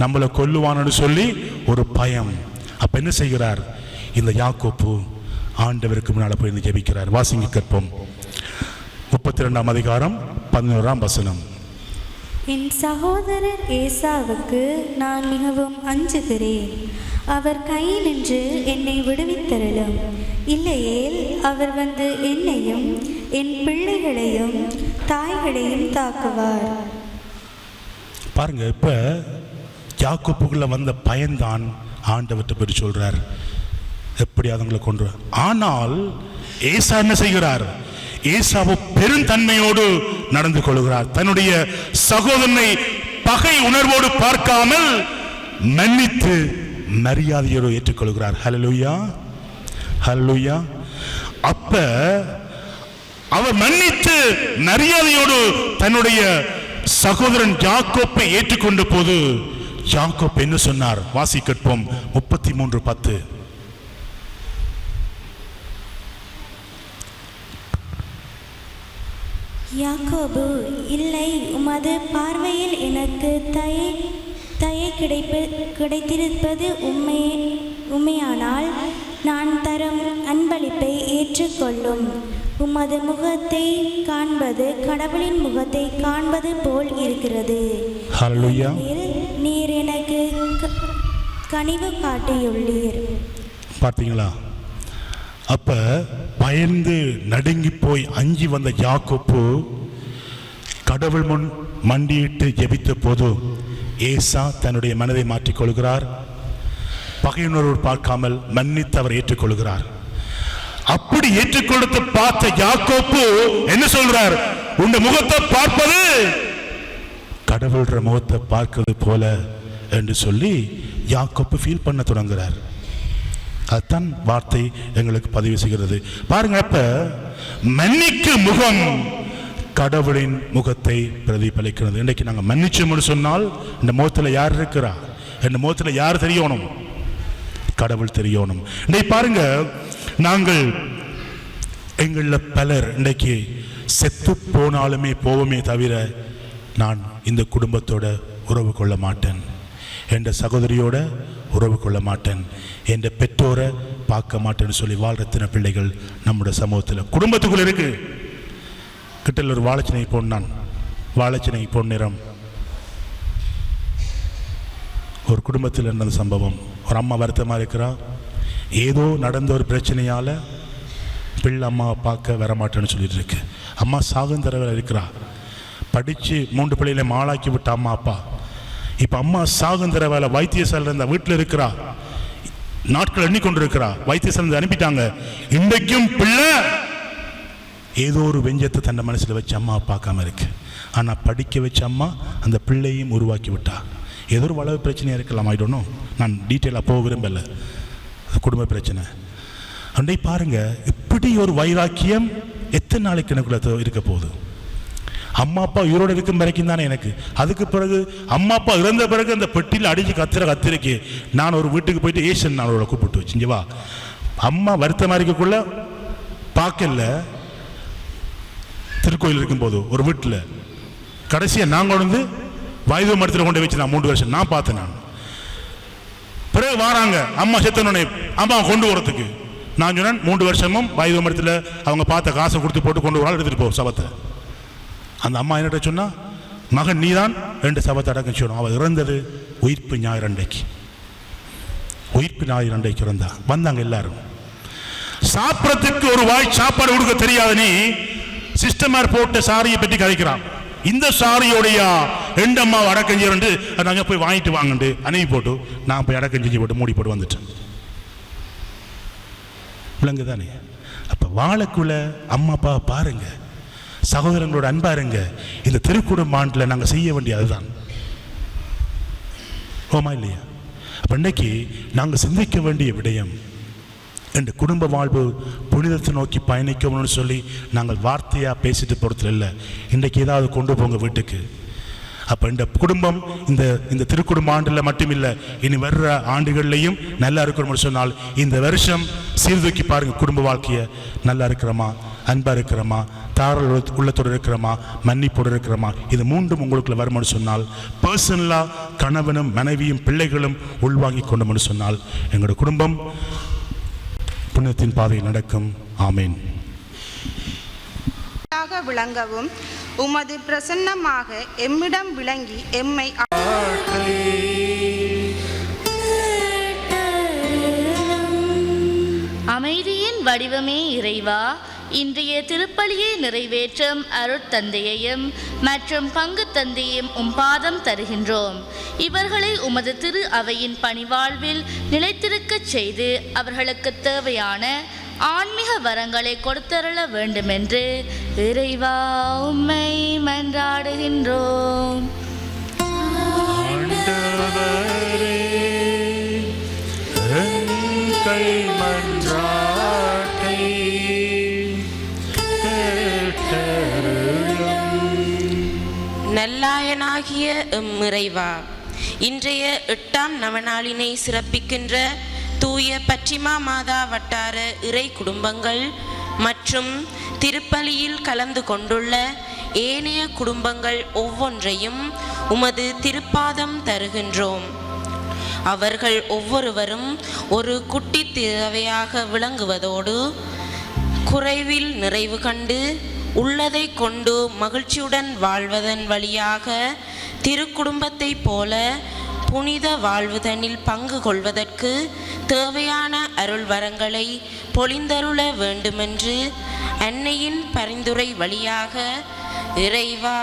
நம்மளை கொல்லுவான்னு சொல்லி ஒரு பயம். அப்ப என்ன செய்கிறார் இந்த யாக்கோப்பு? ஆண்டவருக்கு முன்னால போய் ஜெபிக்கிறார். வாசிங்க கேட்போம். 32ஆம் அதிகாரம் 11ஆம் வசனம். என் சகோதரர் ஏசாவுக்கு நான் மிகவும் அஞ்சுகிறேன். அவர் கை நின்று என்னை விடுவித்தருளும். இல்லையேல் அவர் வந்து என்னையும் என் பிள்ளைகளையும் தாய்களையும் தாக்குவார். பாருங்க, இப்ப யாக்கோப்புக்குள்ள வந்த பயன்தான் ஆண்டவர்கிட்ட போய் சொல்றார், எப்படி அவங்களை கொண்டு. ஆனால் ஏசா என்ன செய்கிறார்? ஏசாவு பெருந்தன்மையோடு நடந்து கொள்கிறார். தன்னுடைய சகோதரனை பகை உணர்வோடு பார்க்காமல் மன்னித்து மரியாதையோடு ஏற்றுக்கொள்கிறார். ஹல்லேலூயா, ஹல்லேலூயா. அப்ப அவர் மன்னித்து மரியாதையோடு தன்னுடைய சகோதரன் யாக்கோப்பை ஏற்றுக்கொண்ட போது யாக்கோப்பு என்ன சொன்னார்? வாசி கேட்போம். 33:10. யாக்கோபு, இல்லை, உமது பார்வையில் எனக்கு தயை கிடைத்திருப்பது உண்மையானால் நான் தரும் அன்பளிப்பை ஏற்றுக்கொள்ளும். உமது முகத்தை காண்பது கடவுளின் முகத்தை காண்பது போல் இருக்கிறது. நீர் எனக்கு கனிவு காட்டியுள்ளீர். பார்த்தீங்களா? அப்ப பயந்து நடுங்கி போய் அஞ்சி வந்த யாக்கோப்பு கடவுள் முன் மண்டியிட்டு ஜெபித்த போது ஏசா தன்னுடைய மனதை மாற்றிக்கொள்கிறார். பகையினரோடு பார்க்காமல் மன்னித்து அவர் ஏற்றுக்கொள்கிறார். அப்படி ஏற்றுக்கொடுத்து பார்த்த யாக்கோப்பு என்ன சொல்றார்? உன் முகத்தை பார்ப்பது கடவுள்ற முகத்தை பார்க்கிறது போல என்று சொல்லி யாக்கோப்பு ஃபீல் பண்ண தொடங்குகிறார். அதுதான் வார்த்தை எங்களுக்கு பதிவு செய்கிறது. பாருங்க, அப்ப மன்னிக்கு முகம் கடவுளின் முகத்தை பிரதிபலிக்கிறது. இன்றைக்கு நாங்கள் மன்னிச்சோம்னு சொன்னால் இந்த முகத்துல யார் இருக்கிறா? இந்த முகத்துல யார் தெரியணும்? கடவுள் தெரியணும். இன்றைக்கு பாருங்க, நாங்கள் எங்கள பலர் இன்றைக்கு செத்து போனாலுமே போவோமே தவிர நான் இந்த குடும்பத்தோட உறவு கொள்ள மாட்டேன், என்ற சகோதரியோட உறவு கொள்ள மாட்டேன், என்ற பெற்றோரை பார்க்க மாட்டேன்னு சொல்லி வாழ்றத்தின பிள்ளைகள் நம்முடைய சமூகத்தில் குடும்பத்துக்குள்ள இருக்கு. கிட்டல் ஒரு வாழைச்சினை பொண்ணான், வாழைச்சினை பொன்னிறம். ஒரு குடும்பத்தில் நடந்த சம்பவம். ஒரு அம்மா வருத்தமாக இருக்கிறா. ஏதோ நடந்த ஒரு பிரச்சனையால் பிள்ளை அம்மாவை பார்க்க வரமாட்டேன்னு சொல்லிட்டு இருக்கு. அம்மா சாகுந்தரவில் இருக்கிறா. படித்து 3 பிள்ளைகளை மாளாக்கி விட்ட அம்மா அப்பா. இப்போ அம்மா சாகுந்தர வேலை வைத்தியசாலையில் இருந்த வீட்டில் இருக்கிறா. நாட்கள் எண்ணிக்கொண்டு இருக்கிறா. வைத்தியசாலை அனுப்பிட்டாங்க. இன்றைக்கும் பிள்ளை ஏதோ ஒரு வெஞ்சத்தை தன்னை மனசில் வச்சு அம்மா பார்க்காம இருக்கு. ஆனால் படிக்க வச்ச அம்மா அந்த பிள்ளையும் உருவாக்கி விட்டா. ஏதோ ஒரு வளவு பிரச்சனையாக இருக்கலாம், ஆயிடனோ, நான் டீட்டெயிலாக போக விரும்பலை. குடும்ப பிரச்சனை அண்டை பாருங்க. இப்படி ஒரு வைராக்கியம் எத்தனை நாளைக்கு எனக்குள்ள இருக்க போகுது? அம்மா அப்பா உயிரோடு இருக்கும் வரைக்கும் தானே எனக்கு. அதுக்கு பிறகு அம்மா அப்பா இறந்த பிறகு அந்த பெட்டியில் அடிச்சு கத்திரிக்கு நான் ஒரு வீட்டுக்கு போயிட்டு ஏசன் நான் அவளை கூப்பிட்டு வச்சுங்க வா. அம்மா வருத்தமாக இருக்கக்குள்ள பார்க்கல. திருக்கோயில் இருக்கும்போது ஒரு வீட்டில் கடைசியாக நாங்கள் வந்து வைத்திய மரத்தில் கொண்டு வச்சு நான் 3 வருஷம் நான் பார்த்தேன். நான் பிறகு வாராங்க அம்மா செத்தனோடனே அம்மா கொண்டு வரத்துக்கு நான் சொன்னேன் 3 வருஷமும் வைத்திய மரத்தில் அவங்க பார்த்த காசை கொடுத்து போட்டு கொண்டு வரால் எடுத்துகிட்டு போ சபத்தை. அந்த அம்மா என்னட்ட சொன்னா, மகன் நீதான் 2 சபத்தை அடக்கம் சொன்னோம். அவள் இறந்தது உயிர்ப்பு ஞாயிறு அன்றைக்கு. உயிர்ப்பு ஞாயிறு அன்றைக்கு இறந்தா. வந்தாங்க எல்லாரும். சாப்பிட்றதுக்கு ஒரு வாய் சாப்பாடு கொடுக்க தெரியாத நீ சிஸ்டமார் போட்ட சாரியை பற்றி கதைக்கிறான். இந்த சாரியோடைய எண்டம்மாவை அடக்கம் செய்யறேன் நாங்கள் போய் வாங்கிட்டு வாங்கண்டு அனுப்பி போட்டு நான் போய் அடக்கம் செஞ்சு போட்டு மூடி போட்டு வந்துட்டேன். விலங்கு தானே. அப்போ வாழக்குள்ள அம்மா அப்பா பாருங்க, சகோதரங்களோட அன்பா இருங்க. இந்த திருக்குடும்ப ஆண்டில் நாங்கள் செய்ய வேண்டிய அதுதான். ஓமா இல்லையா? அப்போ இன்றைக்கு நாங்கள் சிந்திக்க வேண்டிய விடயம் இந்த குடும்ப வாழ்வு புனிதத்தை நோக்கி பயணிக்கணும்னு சொல்லி நாங்கள் வார்த்தையாக பேசிட்டு போகிறதுல இல்லை. இன்றைக்கு ஏதாவது கொண்டு போங்க வீட்டுக்கு. அப்போ இந்த குடும்பம் இந்த திருக்குடும்ப ஆண்டில் மட்டுமில்லை, இனி வர்ற ஆண்டுகள்லையும் நல்லா இருக்கணும்னு சொன்னால் இந்த வருஷம் சீர்தூக்கி பாருங்கள். குடும்ப வாழ்க்கையை நல்லா இருக்கிறோமா, அன்பாக இருக்கிறோமா, தாராள உள்ளத்தோடு இருக்கிறோமா, மன்னிப்போடு இருக்கிறோமா, இது 3 உங்களுக்குள்ள வருமானு சொன்னால் பர்சனலாக கணவனும் மனைவியும் பிள்ளைகளும் உள்வாங்கி கொண்டோம்னு சொன்னால் எங்களோட குடும்பம் புண்ணியத்தின் பாதையில் நடக்கும். ஆமேன். விளங்கவும் உமது பிரசன்னமாக எம்மிடம் விளங்கி எம்மை அமைதியின் வடிவமே இறைவா, இன்றைய திருப்பலியை நிறைவேற்றும் அருட்தந்தையையும் மற்றும் பங்கு தந்தையும் பாதம் தருகின்றோம். இவர்களை உமது திரு அவையின் பணிவாழ்வில் நிலைத்திருக்கச் செய்து அவர்களுக்கு தேவையான ஆன்மீக வரங்களை கொடுத்தருள வேண்டுமென்று இறைவா உம்மை மன்றாடுகின்றோம். நல்லாயனாகிய இறைவா, இன்றைய 8ஆம் நவநாளினை சிறப்பிக்கின்ற தூய பற்றிமா மாதா வட்டார இறை குடும்பங்கள் மற்றும் திருப்பலியில் கலந்து கொண்டுள்ள ஏனைய குடும்பங்கள் ஒவ்வொன்றையும் உமது திருப்பாதம் தருகின்றோம். அவர்கள் ஒவ்வொருவரும் ஒரு குட்டி தேவையாக விளங்குவதோடு குறைவில் நிறைவு கண்டு உள்ளதை கொண்டு மகிழ்ச்சியுடன் வாழ்வதன் வழியாக திருக்குடும்பத்தை போல புனித வாழ்வுதனில் பங்கு கொள்வதற்கு தேவையான அருள் வரங்களை பொழிந்தருள வேண்டுமென்று அன்னையின் பரிந்துரை வழியாக இறைவா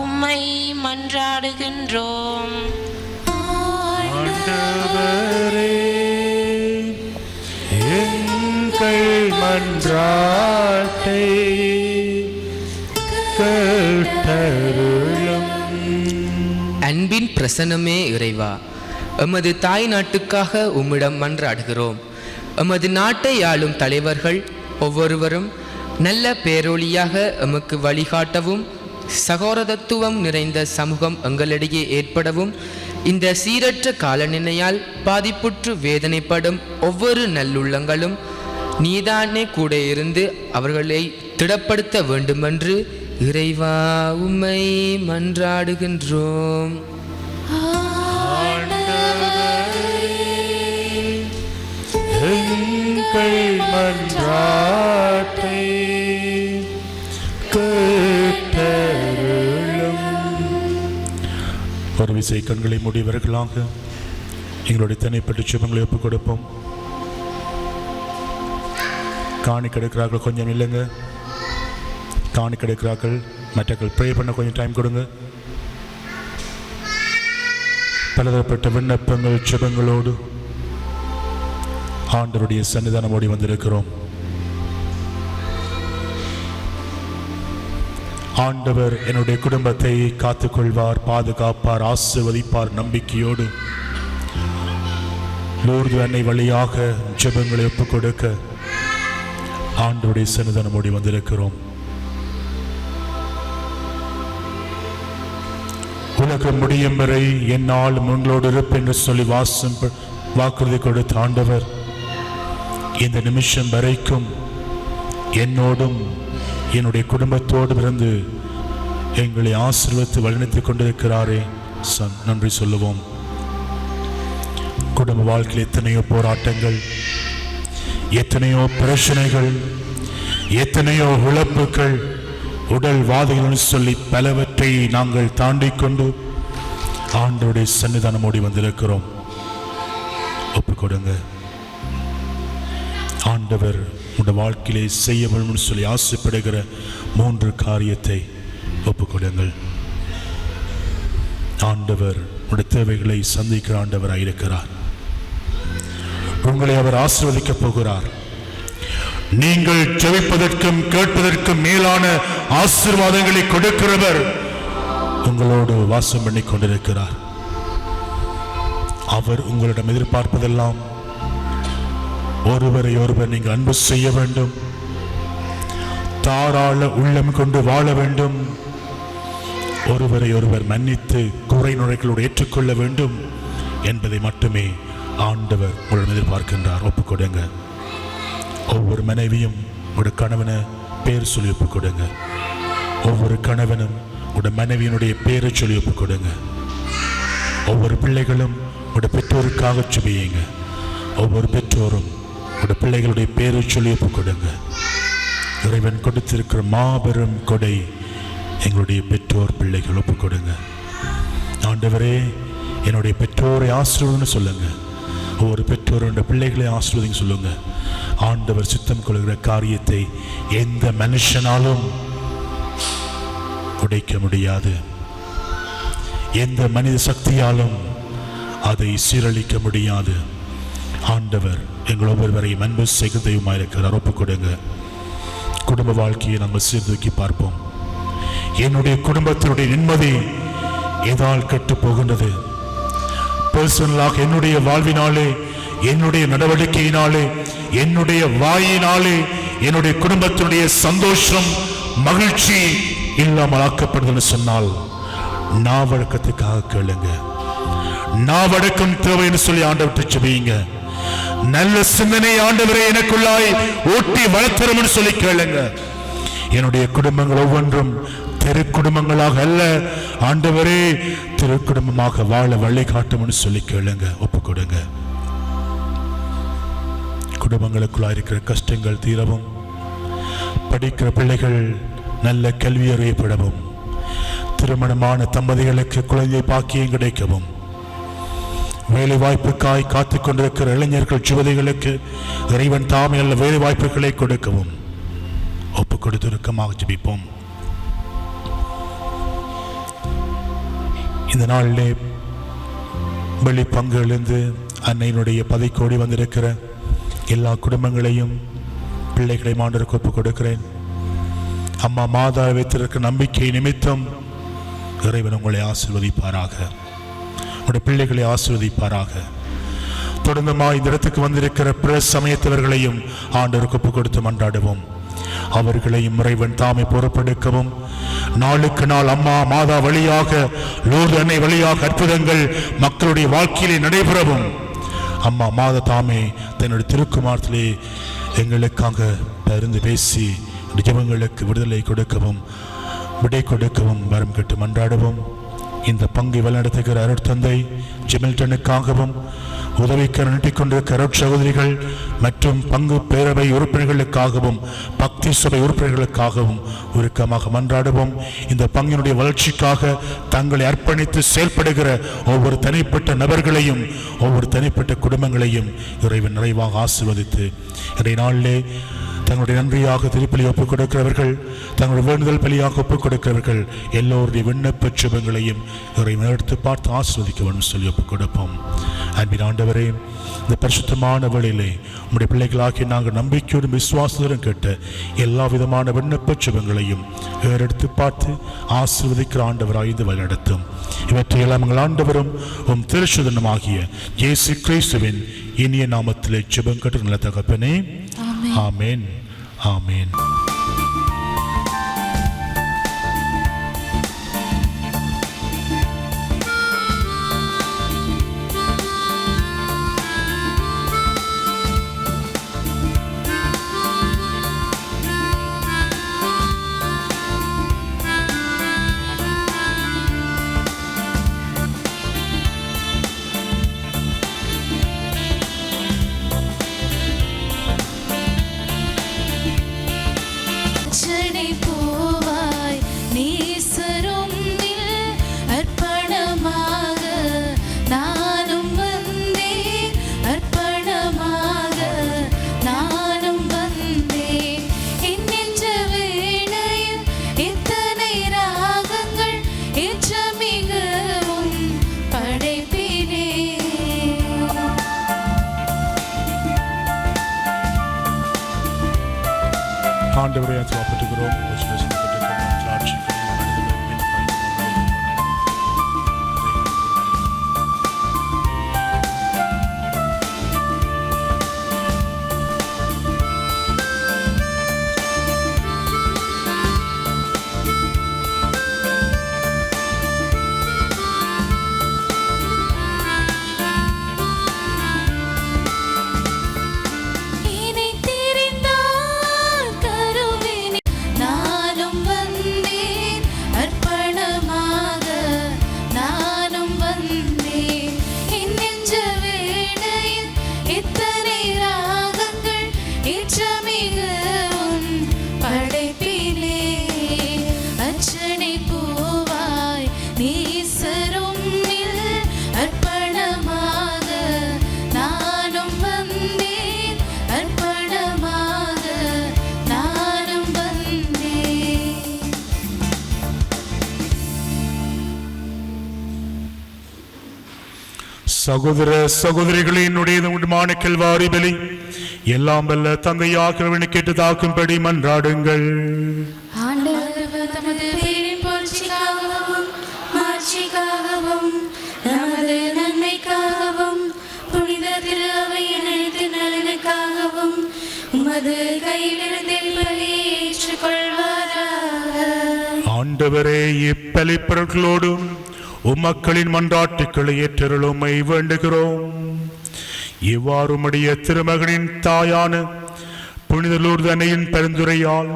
உம்மை மன்றாடுகின்றோம். அன்பின் பிரசன்னமே இறைவா, எமது தாய் நாட்டுக்காக உம்மிடம் மன்றாடுகிறோம். எமது நாட்டை ஆளும் தலைவர்கள் ஒவ்வொருவரும் நல்ல பேரொளியாக எமக்கு வழிகாட்டவும், சகோதரத்துவம் நிறைந்த சமூகம் எங்களிடையே ஏற்படவும், இந்த சீரற்ற காலநிலையால் பாதிப்புற்று வேதனைப்படும் ஒவ்வொரு நல்லுள்ளங்களும் நீதானே கூட இருந்து அவர்களை திடப்படுத்த வேண்டுமென்று இறைவா உம்மை மன்றாடுகின்றோம். ஒரு விசை கண்களை மூடியவர்களாக எங்களுடைய தனிப்பட்ட சுபங்களை ஒப்புக் கொடுப்போம். காணிக்கை எடுக்கிறார்கள் கொஞ்சம் இல்லைங்க. காணிக்கை எடுக்கிறார்கள் மற்றவர்கள் ப்ரே பண்ண கொஞ்சம் டைம் கொடுங்க. பலதரப்பட்ட விண்ணப்பங்கள் ஜெபங்களோடு ஆண்டவருடைய சன்னிதானம் ஓடி வந்திருக்கிறோம். ஆண்டவர் என்னுடைய குடும்பத்தை காத்துக்கொள்வார், பாதுகாப்பார், ஆசீர்வதிப்பார் நம்பிக்கையோடு லூர்து அன்னை வழியாக ஜெபங்களை ஒப்புக் கொடுக்க ஆண்டவருடைய சன்னிதானம் ஓடி வந்திருக்கிறோம். உலகம் முடியும் வரை என்னால் உங்களோடு இருப்பேன் என்று சொல்லி வாக்குறுதி கொடுத்த ஆண்டவர் இந்த நிமிஷம் வரைக்கும் என்னோடும் என்னுடைய குடும்பத்தோடு இருந்து எங்களை ஆசீர்வதித்து வழிநடத்திக் கொண்டிருக்கிறாரே, நன்றி சொல்லுவோம். குடும்ப வாழ்க்கையில் எத்தனையோ போராட்டங்கள், எத்தனையோ பிரச்சனைகள், எத்தனையோ இழப்புகள், உடல் வாதைகள் சொல்லி பலவற்றை நாங்கள் தாண்டிக் கொண்டு ஆண்டவருடைய சன்னிதானம் ஓடி வந்திருக்கிறோம். ஒப்புக் கொடுங்க. ஆண்டவர் உடைய வாழ்க்கையிலே செய்ய வேண்டும் சொல்லி ஆசைப்படுகிற 3 காரியத்தை ஒப்புக் கொடுங்கள். ஆண்டவர் உடைய தேவைகளை சந்திக்கிற ஆண்டவராக இருக்கிறார். உங்களை அவர் ஆசீர்வதிக்கப் போகிறார். நீங்கள் ஜெபிப்பதற்கும் கேட்பதற்கும் மேலான ஆசீர்வாதங்களை கொடுக்கிறவர் உங்களோடு வாசம் பண்ணி கொண்டிருக்கிறார். அவர் உங்களிடம் எதிர்பார்ப்பதெல்லாம் ஒருவரை ஒருவர் நீங்கள் அன்பு செய்ய வேண்டும், தாராள உள்ளம் கொண்டு வாழ வேண்டும், ஒருவரை ஒருவர் மன்னித்து குறை நுழைகளோடு ஏற்றுக்கொள்ள வேண்டும் என்பதை மட்டுமே ஆண்டவர் உங்களிடம் எதிர்பார்க்கின்றார். ஒப்புக் கொடுங்க. ஒவ்வொரு மனைவியும் உடைய கணவனை பேர் சொல்லி ஒப்புக் கொடுங்க. ஒவ்வொரு கணவனும் உடைய மனைவியினுடைய பேரை சொல்லி ஒப்புக் கொடுங்க. ஒவ்வொரு பிள்ளைகளும் உடைய பெற்றோருக்காக சுபியுங்க. ஒவ்வொரு பெற்றோரும் உடைய பிள்ளைகளுடைய பேரை சொல்லி ஒப்புக் கொடுங்க. இறைவன் கொடுத்திருக்கிற மாபெரும் கொடை எங்களுடைய பெற்றோர் பிள்ளைகள். ஒப்புக் கொடுங்க. ஆண்டவரே, என்னுடைய பெற்றோரை ஆசீர்வதின்னு சொல்லுங்க. ஒவ்வொரு பெற்றோருடைய பிள்ளைகளை ஆசீர்வதின்னு சொல்லுங்க. ஆண்டவர் சித்தம் கொள்கிற காரியத்தை எந்த மனுஷனாலும் உடைக்க முடியாது. எந்த மனித சக்தியாலும் அதை சீரழிக்க முடியாது. ஆண்டவர் எங்கள் ஒவ்வொருவரையும் அன்பு செய்கிற தெய்வமாக இருக்கிறார். ஒப்புக் கொடுங்க. குடும்ப வாழ்க்கையை நாங்கள் சீர்தூக்கி பார்ப்போம். என்னுடைய குடும்பத்தினுடைய நிம்மதி ஏதால் கெட்டு போகின்றது. பர்சனலாக என்னுடைய வாழ்வினாலே, என்னுடைய நடவடிக்கையினாலே, என்னுடைய வாயினாலே என்னுடைய குடும்பத்தினுடைய சந்தோஷம் மகிழ்ச்சி இல்லாமல் ஆக்கப்படுதுன்னு சொன்னால் நாவடக்கத்துக்காக கேளுங்க. நாவடக்கம் தேவைன்னு சொல்லி ஆண்டவர்கிட்ட ஜெபியுங்க. நல்ல சிந்தனை ஆண்டவரே எனக்குள்ளாய் ஊட்டி வளர்த்தரும் சொல்லி கேளுங்க. என்னுடைய குடும்பங்கள் ஒவ்வொன்றும் திரு குடும்பங்களாக அல்ல, ஆண்டவரே திரு குடும்பமாக வாழ வழி காட்டும்னு சொல்லி கேளுங்க. ஒப்புக் கொடுங்க. குடும்பங்களுக்குள்ளாக இருக்கிற கஷ்டங்கள் தீரவும், படிக்கிற பிள்ளைகள் நல்ல கல்வி அறியப்படவும், திருமணமான தம்பதிகளுக்கு குழந்தை பாக்கியம் கிடைக்கவும், வேலை வாய்ப்புக்காய் காத்துக் கொண்டிருக்கிற இளைஞர்கள் யுவதிகளுக்கு இறைவன் தாமே நல்ல வேலை வாய்ப்புகளை கொடுக்கவும் ஒப்புக் கொடுத்திருக்கமாக ஜெபிப்போம். இந்த நாளிலே வெளி பங்குகளிலிருந்து அன்னையினுடைய பதைக்கோடி வந்திருக்கிற எல்லா குடும்பங்களையும் பிள்ளைகளை ஆண்டவருக்கு ஒப்புக் கொடுக்கிறேன். அம்மா மாதா வைத்திருக்கிற நம்பிக்கை நிமித்தம் இறைவன் உங்களை ஆசீர்வதிப்பாராக, உங்களுடைய பிள்ளைகளை ஆசீர்வதிப்பாராக. தொடர்ந்துமா இந்த இடத்துக்கு வந்திருக்கிற பிற சமயத்தவர்களையும் ஆண்டவருக்கு ஒப்புக் கொடுத்து மன்றாடுவோம். அவர்களையும் இறைவன் தாமே பொறுப்பெடுக்கவும், நாளுக்கு நாள் அம்மா மாதா வழியாக, லூர்து அன்னை வழியாக அற்புதங்கள் மக்களுடைய வாழ்க்கையிலே நடைபெறவும், அம்மா மாதா தாமே தன்னுடைய திருக்குமாரத்திலே எங்களுக்காக பரிந்து பேசி ஜெபங்களுக்கு விடுதலை கொடுக்கவும் விடை கொடுக்கவும் வரம் கேட்டு மன்றாடுவோம். இந்த பங்கை வழிநடத்துகிற அருட்தந்தை ஜிமில்டனுக்காகவும், உதவிக்கு நீட்டிக் கொண்டிருக்கிற அருட்சகோதரிகள் மற்றும் பங்கு பேரவை உறுப்பினர்களுக்காகவும், பக்தி சபை உறுப்பினர்களுக்காகவும் உருக்கமாக மன்றாடுவோம். இந்த பங்கினுடைய வளர்ச்சிக்காக தங்களை அர்ப்பணித்து செயல்படுகிற ஒவ்வொரு தனிப்பட்ட நபர்களையும், ஒவ்வொரு தனிப்பட்ட குடும்பங்களையும் இறைவன் நிறைவாக ஆசீர்வதித்து இன்றைய நாளிலே தங்களுடைய நன்றியாக திருப்பலி ஒப்புக் கொடுக்கிறவர்கள், தங்களுடைய வேண்டுதல் பலியாக ஒப்புக் கொடுக்கிறவர்கள் எல்லோருடைய விண்ணப்ப சுபங்களையும் இறைவன் எடுத்து பார்த்து ஆஸ்வதிக்க வேண்டும் சொல்லி ஒப்புக் கொடுப்போம். அன்பின் ஆண்டவரே, இந்த பரிசுத்தமான வேளையிலே உம்முடைய பிள்ளைகளாகி நாங்கள் நம்பிக்கையோடும் விசுவாசத்துடன் கேட்ட எல்லா விதமான விண்ணப்ப சுபங்களையும் எடுத்து பார்த்து ஆசீர்வதிக்கிற ஆண்டவராய் இந்த வழி நடத்தும். இவற்றையெல்லாம் எங்கள் ஆண்டவரும் உம் திருச்சுதனமாகிய இயேசு கிறிஸ்துவின் இனிய நாமத்திலே சுபம் கேட்டு நல்ல தகப்பனே. ஆமேன், ஆமேன். ஆண்டவரே சாப்பிட்டுக்கிறோம். சகோதர சகோதரிகளே, என்னுடைய கல்வாரி பலி எல்லாம் வல்ல தந்தையாக கேட்டு தாக்கும்படி மன்றாடுங்கள். நமது நன்மைக்காகவும் புனித திரு அவையின் அனைத்து நலனுக்காகவும் உமது கையிலிருந்து பலியை ஏற்றுக்கொள்வாராக. ஆண்டவரே, இப்பலி பொருட்களோடும் உம்மக்களின் மன்றாட்டுக்களை ஏற்றருளுமை வேண்டுகிறோம். இவ்வாறு உம்முடைய திருமகனின் தாயான புனித லூர்து அன்னையின் பரிந்துரையால்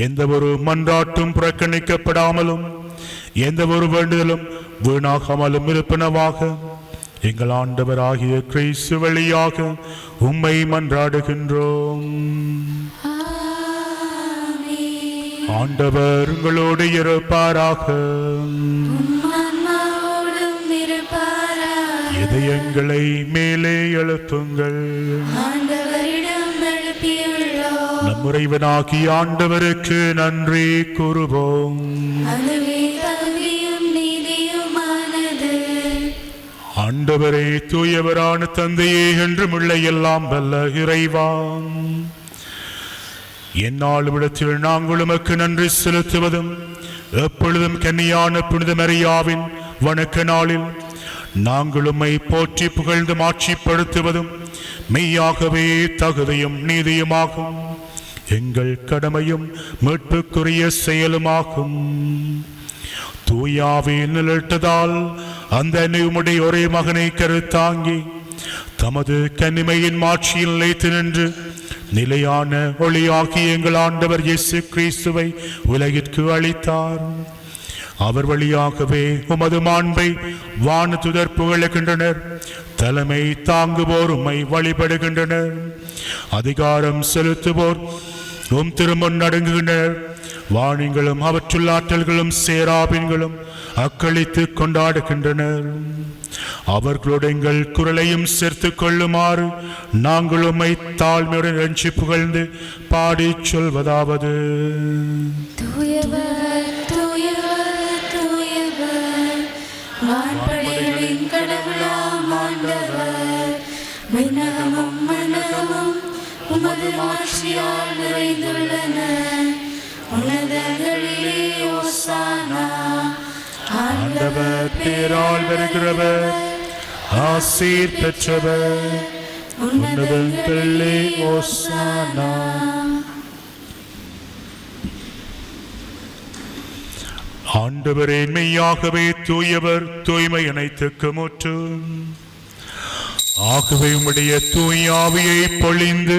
எந்த ஒரு மன்றாட்டும் புறக்கணிக்கப்படாமலும் எந்த ஒரு வேண்டுதலும் வீணாகாமலும் இருப்பனவாக எங்கள் ஆண்டவராகிய கிறிஸ்து வழியாக உம்மை மன்றாடுகின்றோம். ஆண்டவர் உங்களோடு இருப்பாராக. இதயங்களை மேலே எழுப்புங்கள். நம் இறைவனாகிய ஆண்டவருக்கு நன்றி கூறுவோம். ஆண்டவரே, தூயவரான தந்தையே, என்றும் உள்ள எல்லாம் வல்ல இறைவா, என்னால் விடத்தில் நாங்கள் உமக்கு நன்றி செலுத்துவதும் எப்பொழுதும் கன்னியான புனித மரியாவின் வணக்க நாளில் நாங்கள் உம்மை போற்றி புகழ்ந்து மாட்சிப்படுத்துவதும் மெய்யாகவே தகுதியும் நீதியுமாகும். எங்கள் கடமையும் மீட்புக்குரிய செயலுமாகும். தூயாவின் நிழட்டதால் அந்த உம்முடைய ஒரே மகனை கருத்தாங்கி தமது கன்னிமையின் மாட்சியில் நிலைத்து நின்று நிலையான ஒளியாகி எங்கள் ஆண்டவர் இயேசு கிறிஸ்துவை உலகிற்கு அளித்தார். அவர் வழியாகவே உமது மாண்பை வானதுதர் புகழுகின்றனர். தலைமை தாங்குவோர் உம்மை வழிபடுகின்றனர். அதிகாரம் செலுத்துவோர் உம் திருமுன் நடுங்குகின்றனர். வாணிங்களும் அவற்றுள்ள ஆற்றல்களும் சேராபின்களும் அக்களித்து கொண்டாடுகின்றனர். அவர்களோடு எங்கள் குரலையும் சேர்த்து கொள்ளுமாறு நாங்கள் உம்மை தாழ்மையுடன் இறைஞ்சி புகழ்ந்து பாடி சொல்வதாவது: தூயவர் தூயவர் தூயவர், வான்படைகளின் கடவுளாம் ஆண்டவர், விண்ணகமும் மன்னகமும் உமது மாட்சியால் நிறைந்துள்ளன. உன்னதங்களிலே ஓசானா. ஆண்டவர் பேரால் வருகிறவர், ஆசீர் பெற்றவர், உன்னதங்களிலே ஓசானா. ஆண்டவரே மெய்யாகவே தூயவர், தூய்மை அனைத்துக்கு முற்று. ஆகவே உம்முடைய தூய ஆவியை பொழிந்து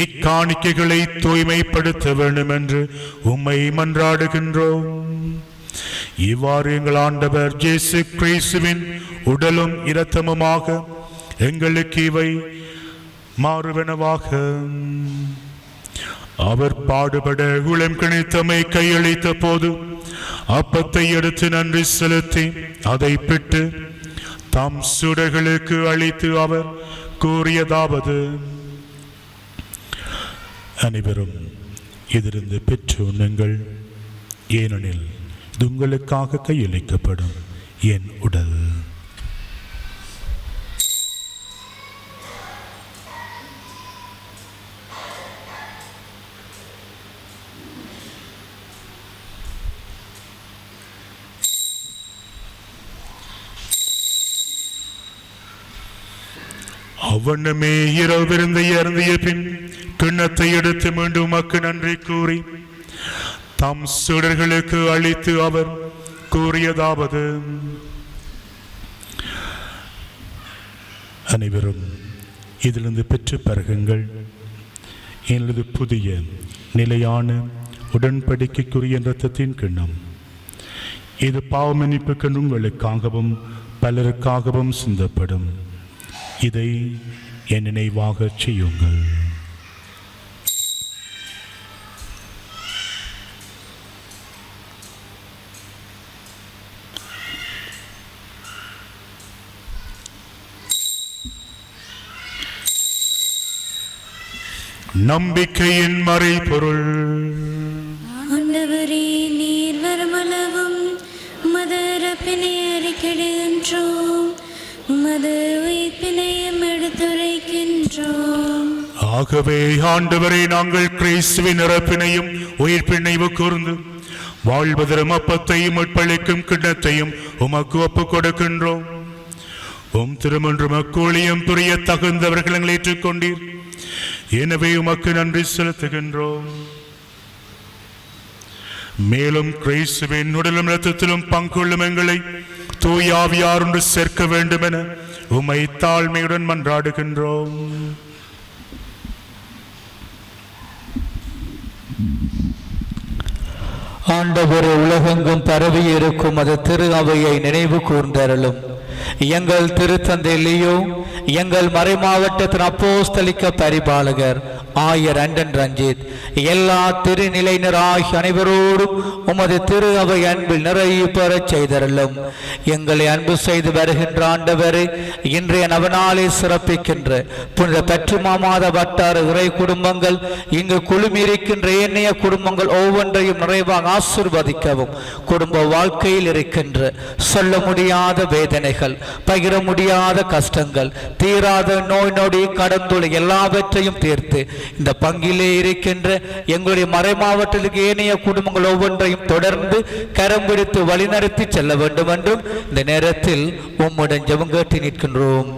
இக்காணிக்கைகளை தூய்மைப்படுத்த வேண்டும் என்று உம்மை மன்றாடுகின்றோம். இவ்வாறு எங்கள் ஆண்டவர் இயேசு கிறிஸ்துவின் உடலும் இரத்தமுமாக எங்களுக்கு இவை மாறுவனவாக. அவர் பாடுபட உளம் கிணித்தமை கையளித்த போது அப்பத்தை எடுத்து நன்றி செலுத்தி அதை பிட்டு தம் சீடர்களுக்கு அளித்து அவர் கூறியதாவது: அனைவரும் இதிலிருந்து பெற்று உண்ணுங்கள், ஏனெனில் இது உங்களுக்காக கையளிக்கப்படும் என் உடல். அவ்வண்ணமே இரவு விருந்தை அருந்திய பின் கிண்ணத்தை எடுத்து மீண்டும் உமக்கு நன்றி கூறி தம் சீடர்களுக்கு அளித்து அவர் கூறியதாவது: அனைவரும் இதிலிருந்து பெற்று பருகுங்கள், எனது புதிய நிலையான உடன்படிக்கைக்குரிய இரத்தத்தின் கிண்ணம். இது பாவமன்னிப்புக்கு உங்களுக்காகவும் பலருக்காகவும் சிந்தப்படும். இதை என் நினைவாக செய்யுங்கள். நம்பிக்கையின் மறைபொருள். ஆண்டவரே, நீர் வருமளவும் உமது இறப்பினை அறிக்கையிடுகின்றோம், உமது உயிர்ப்பினையும் எடுத்துரைக்கின்றோம். ஆகவே ஆண்டவரே, நாங்கள் கிறிஸ்துவின் இறப்பினையும் உயிர்ப்பினைவு கூர்ந்து வாழ்வதரும் அப்பத்தையும் உட்பளிக்கும் கிண்ணத்தையும் உமக்கு ஒப்புக் கொடுக்கின்றோம். உம் திருமன்றும் அக்கூலியம் புரிய தகுந்தவர்கள் எங்களை ஏற்றுக்கொண்டீர். எனவே உமக்கு நன்றி செலுத்துகின்றோம். மேலும் கிறிஸ்துவின் உடலும் இரத்தத்திலும் பங்குள்ளும் எங்களை தூய ஆவியார் ஒன்று சேர்க்க வேண்டும் என உம்மை தாழ்மையுடன் மன்றாடுகின்றோம். ஆண்டவரே, உலகெங்கும் பரவி இருக்கும் அது திரு அவையை நினைவு கூர்ந்தருளும். எங்கள் திருத்தந்தை லியோ, எங்கள் மறைமாவட்டத்தின் அப்போஸ்தலிக்க பரிபாலகர் ஆயர் அண்டன் ரஞ்சித், எல்லா திருநிலையினர் ஆகிய அனைவரோடும் உமது திரு அவை அன்பில் நிறைவு பெறச் செய்தருளும். எங்களை அன்பு செய்து வருகின்ற ஆண்டவரே, இன்றைய நவநாளை சிறப்பிக்கின்ற புனித பற்றிமா மாத வட்டார இறை குடும்பங்கள், இங்கு குழுமியிருக்கின்ற ஏனைய குடும்பங்கள் ஒவ்வொன்றையும் நிறைவாக ஆசீர்வதிக்கவும். குடும்ப வாழ்க்கையில் இருக்கின்ற சொல்ல முடியாத வேதனைகள், பகிர முடியாத கஷ்டங்கள், தீராத நோய் நொடி, கடந்துள்ள எல்லாவற்றையும் தீர்த்து இந்த பங்கிலே இருக்கின்ற எங்களுடைய மறைமாவட்டத்துக்கு ஏனைய குடும்பங்கள் ஒவ்வொன்றையும் தொடர்ந்து கரம் பிடித்து வழிநடத்தி செல்ல வேண்டும் என்றும் இந்த நேரத்தில் உம்முடன் ஜெபம் கேட்டு நிற்கின்றோம்.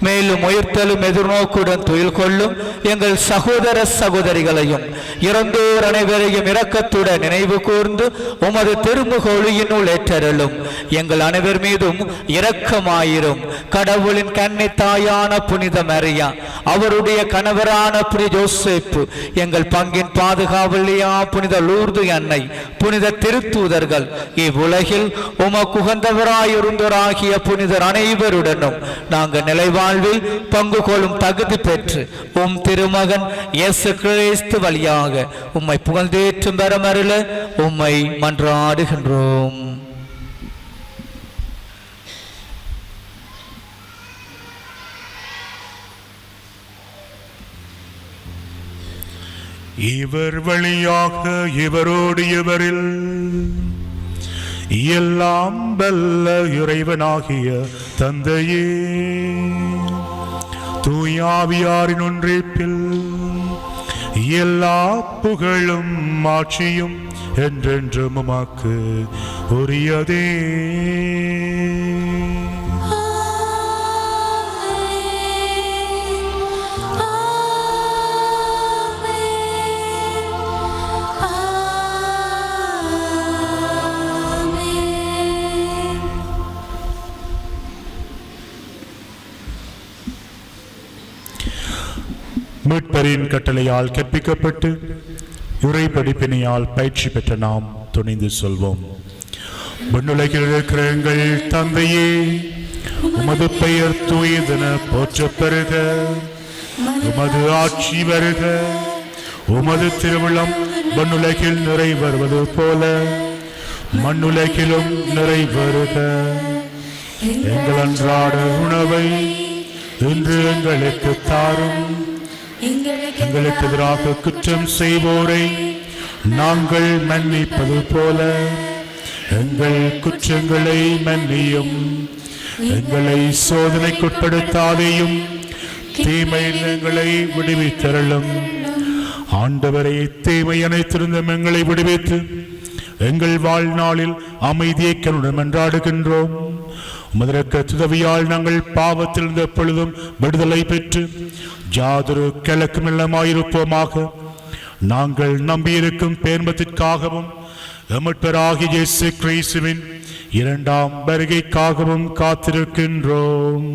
மேலும் உயிர்த்தலும் எதிர்நோக்குடன் துயில் கொள்ளும் எங்கள் சகோதர சகோதரிகளையும் இறந்தோர் அனைவரையும் இரக்கத்துடன் நினைவு கூர்ந்து உமது திருமுக ஒளியினுள் ஏற்றருளும். எங்கள் அனைவர் மீதும் இரக்கமாயிரும். கடவுளின் கன்னி தாயான புனித மரியா, அவருடைய கணவரான புனித யோசேப்பு, எங்கள் பங்கின் பாதுகாவலியா புனித லூர்து அன்னை, புனித திருத்தூதர்கள், இவ்வுலகில் உமக்கு உகந்தவராயிருந்தோராகிய புனிதர் அனைவருடனும் நாங்கள் நிலைவாழ்வில் பங்கு கொள்ளும் தகுதி பெற்று உம் திருமகன் இயேசு கிறிஸ்து வழியாக உம்மை புகழ்ந்தேற்றும் பெறமருள உம்மை மன்றாடுகின்றோம். இவர் வழியாக இவரோடு இவரில் எல்லாம் வல்ல இறைவனாகிய தந்தையே, தூயாவியாரின் ஒன்றிப்பில் எல்லா புகழும் ஆட்சியும் என்றென்றும் உமக்கு உரியதே. மீட்பரின் கட்டளையால் கற்பிக்கப்பட்டு இறை படிப்பினையால் பயிற்சி பெற்ற நாம் துணிந்து சொல்வோம். விண்ணுலகில் இருக்கிற எங்கள் தந்தையே, உமது பெயர் தூயதென போற்றப் பெறுக. உமது ஆட்சி வருக. உமது திருவிழம் விண்ணுலகில் நிறைவேறுவது போல மண்ணுலகிலும் நிறைவேறுக. எங்கள் அன்றாட உணவை இன்று எங்களுக்கு தாரும். எங்களுக்கு எதிராக குற்றம் செய்வோரை நாங்கள் மன்னிப்பது போல எங்கள் குற்றங்களை மன்னியும். எங்களை சோதனைக்குட்படுத்தாதேயும், தீமையில் எங்களை விடுவித்தருளும். ஆண்டவரை, தீமை அனைத்திருந்தும் எங்களை விடுவித்து எங்கள் வாழ்நாளில் அமைதியை கருடன் என்றாடுகின்றோம். உமதற்கு உதவியால் நாங்கள் பாவத்தில் இருந்த பொழுதும் விடுதலை பெற்று யாதொரு கிழக்குமில்லமாயிருப்போமாக. நாங்கள் நம்பியிருக்கும் பேர்மத்திற்காகவும் எமட்பராகிய இயேசு கிறிஸ்துவின் இரண்டாம் வருகைக்காகவும் காத்திருக்கின்றோம்.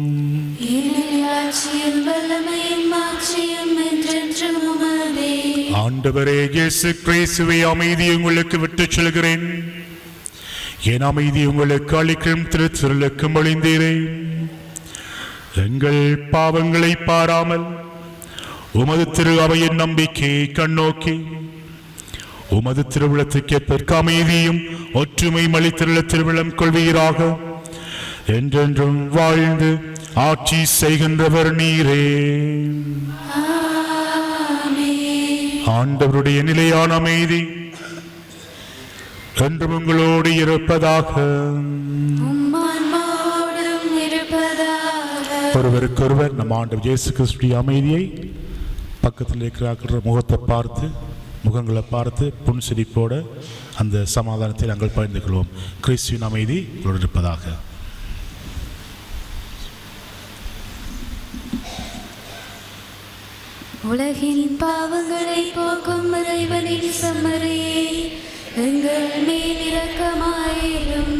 ஆண்டவரே இயேசு கிறிஸ்துவை அமைதி உங்களுக்கு விட்டுச் செல்கிறேன். என் அமைதி உங்களுக்கு அளிக்கும் திருச்சொல்லுக்கு மொழிந்தீரேன். எங்கள் பாவங்களை பாராமல் உமது திரு அவையின் நம்பிக்கையை கண்ணோக்கி உமது திருவிழத்துக்கு ஏற்ப அமைதியும் ஒற்றுமை மளித்திருள திருவிழம் கொள்வீராக. என்றென்றும் வாழ்ந்து ஆட்சி செய்கின்றவர் நீரே. ஆண்டவருடைய நிலையான அமைதி என்றும் உங்களோடு இருப்பதாக. ஒருவருக்கொருவர் நம் ஆண்டவர் இயேசு கிறிஸ்துவின் அமைதியை பக்கத்தில் இருக்கிற முகத்தை பார்த்து முகங்களை பார்த்து புன்சிரிப்போட அந்த சமாதானத்தை நாங்கள் பகிர்ந்து கொள்வோம். கிறிஸ்துவின் அமைதி உங்களோடு இருப்பதாக. உலகின் பாவங்களை போக்கும் இறைவனின் செம்மறியே, எங்கள் மேல் இரக்கமாயிரும்.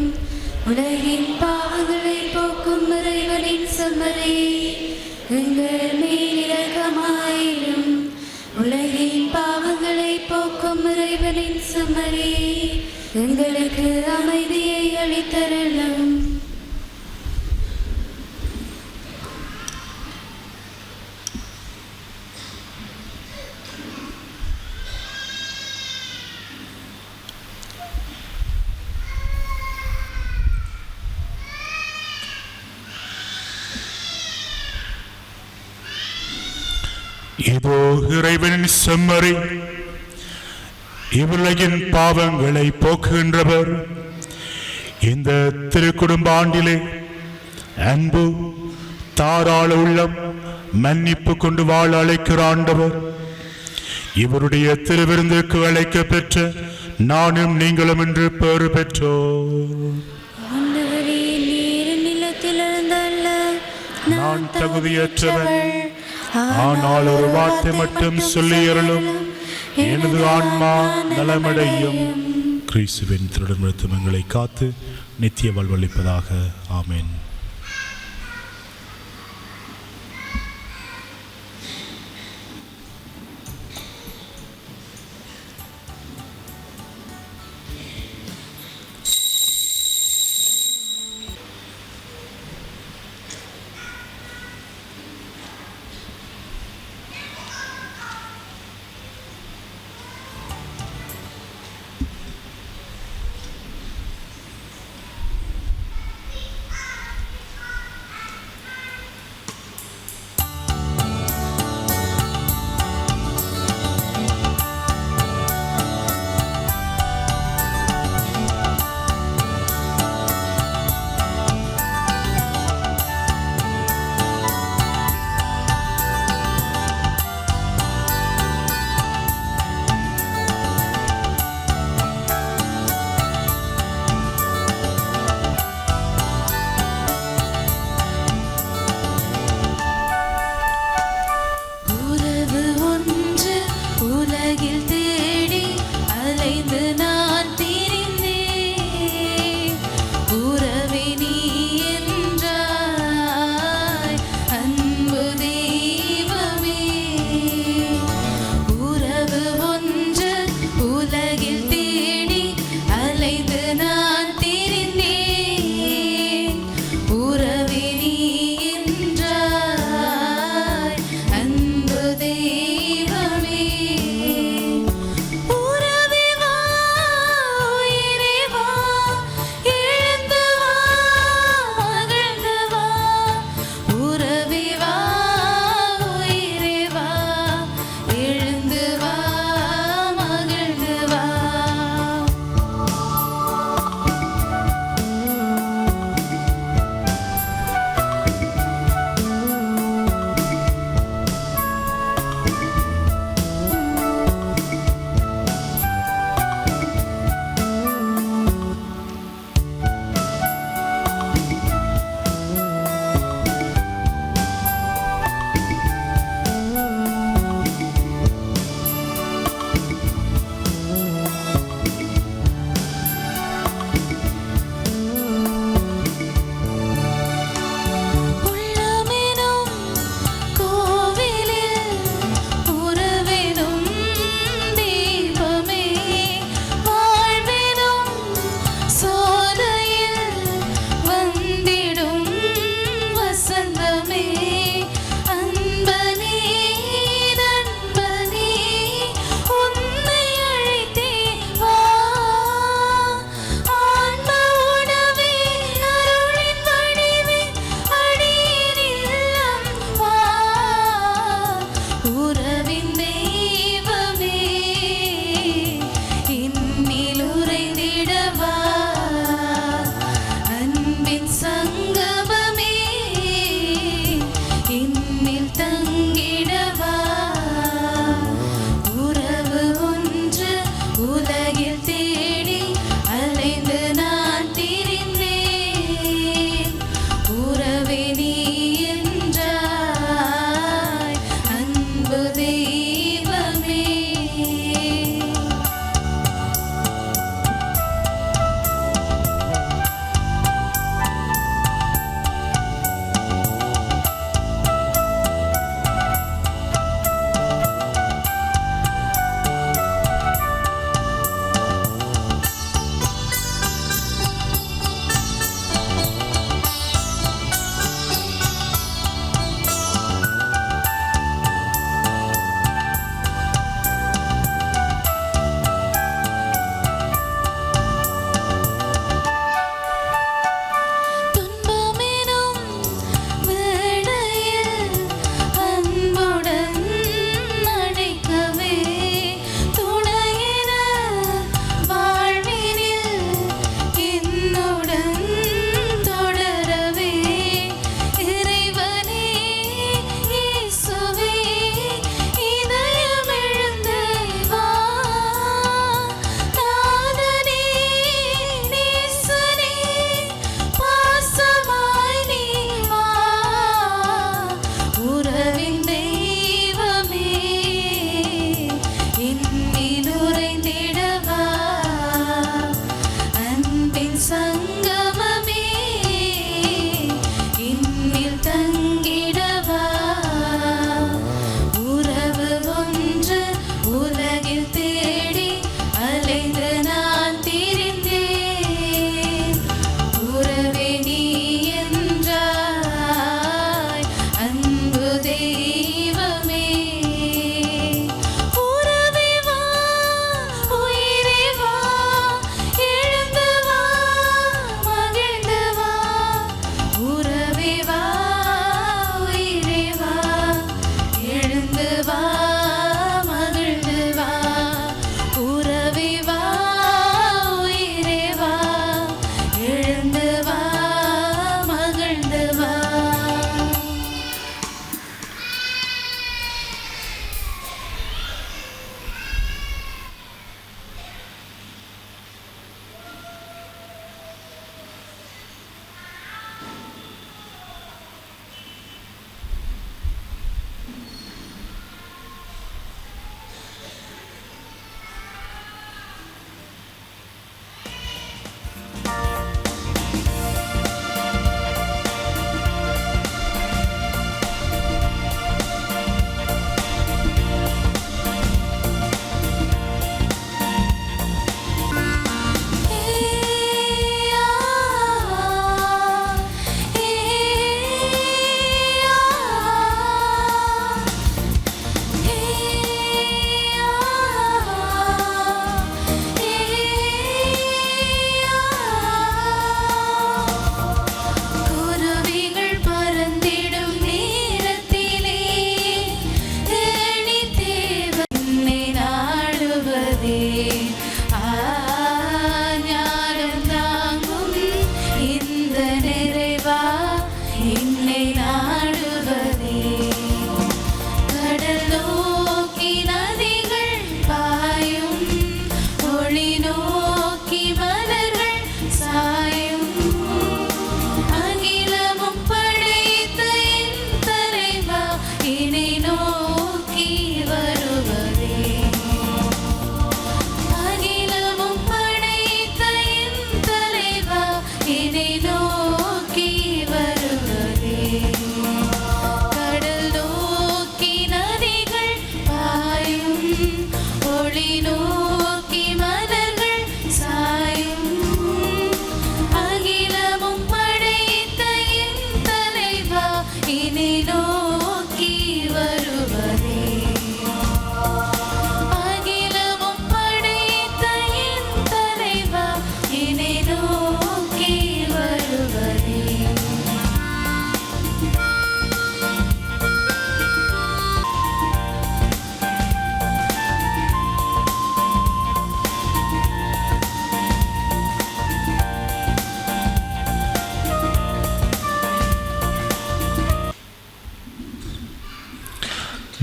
உலகின் பாவங்களை போக்கும் இறைவனின் செம்மறியே, எங்கள் மேல் இரக்கமாயிரும். உலகின் பாவங்களை போக்கும் இறைவனின் செம்மறியே, எங்களுக்கு அமைதியை அளித்தருளும். இதோ இறைவனின் செம்மறி, இவ்வுலகின் பாவங்களை போக்குகின்றவர். இந்த திருக்குடும்ப ஆண்டிலே அன்பு, தாராள உள்ளம், மன்னிப்பு கொண்டு வாழ அழைக்கிற ஆண்டவர். இவருடைய திருவிருந்துக்கு அழைக்க பெற்ற நானும் நீங்களும் என்று பெறு பெற்றோர். நான் தகுதியற்றவன், ஆனால் ஒரு வார்த்தை மட்டும் சொல்லியருளும், எனது ஆன்மா நலமடையும். கிறிஸ்துவின் திருடன் எங்களை காத்து நித்திய வாழ்வளிப்பதாக. ஆமென்.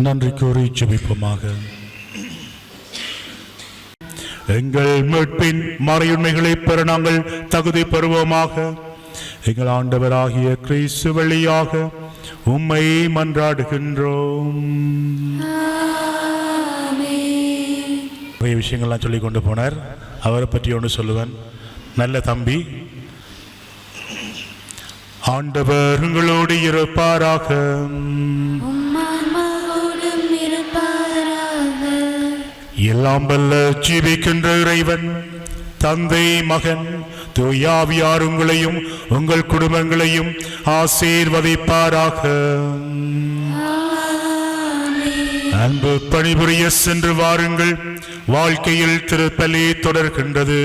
நன்றி கூறி ஜெபிப்போமாக. எங்கள் மீட்பின் மறையுண்மைகளை பெற நாங்கள் தகுதி பெறுவோமாக. எங்கள் ஆண்டவராகிய கிறிஸ்து வழியாக உம்மை மன்றாடுகின்றோம். நிறைய விஷயங்கள்லாம் சொல்லி கொண்டு போனார். அவரை பற்றி ஒன்று சொல்லுவேன். நல்ல தம்பி. ஆண்டவர் உங்களோடு இருப்பாராக. எல்லாம் வல்ல ஜீவிக்கின்ற இறைவன் தந்தை மகன் தூயாவியார் உங்களையும் உங்கள் குடும்பங்களையும் ஆசீர்வதிப்பாராக. அன்பு பணிபுரிய சென்று வாருங்கள். வாழ்க்கையில் திருப்பலி தொடர்கின்றது.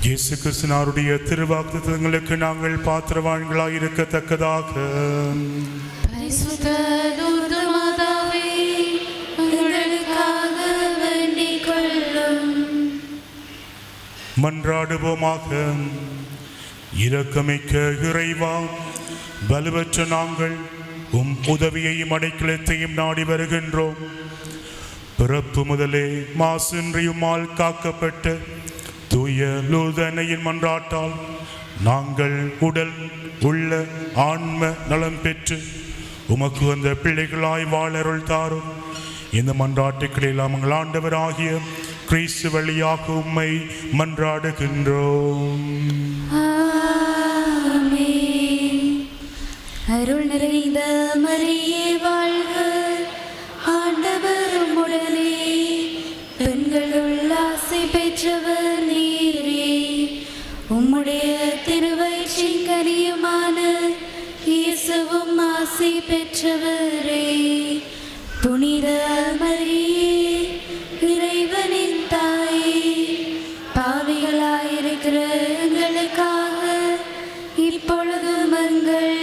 இயேசு கிறிஸ்துவினுடைய திருவாக்குத்தத்தங்களுக்கு நாங்கள் பாத்திரவான்களாய் இருக்கத்தக்கதாக மன்றாடுவோமாக. இரக்கமிக்க இறைவா, வலுவற்ற நாங்கள் உம் உதவியையும் அடைக்கலத்தையும் நாடி வருகின்றோம். பிறப்பு முதலே மாசின்றியுமால் காக்கப்பட்ட தூய லூர்தன்னையின் மன்றாட்டால் நாங்கள் உடல் உள்ள ஆன்ம நலம் பெற்று உமக்கு வந்த பிள்ளைகளாய் வாழருள் தாரும். இந்த மன்றாட்டுக்களில் நாங்கள் ஆண்டவராகிய கிறிஸ்து வழியாக உம்மை மன்றாடுகின்றோம். அருள் நிறைந்த மரியே வாழ்க, ஆண்டவர் உம்முடனே, பெண்களுள் ஆசை பெற்றவர் நீரே. உம்முடைய திருவயிற்றின் கனியுமான இயேசுவும் ஆசை பெற்றவரே. புனித மரியே, இறைவனின் தாயே, பாவிகளாயிருக்கிற எங்களுக்காக இப்பொழுதும் எங்கள்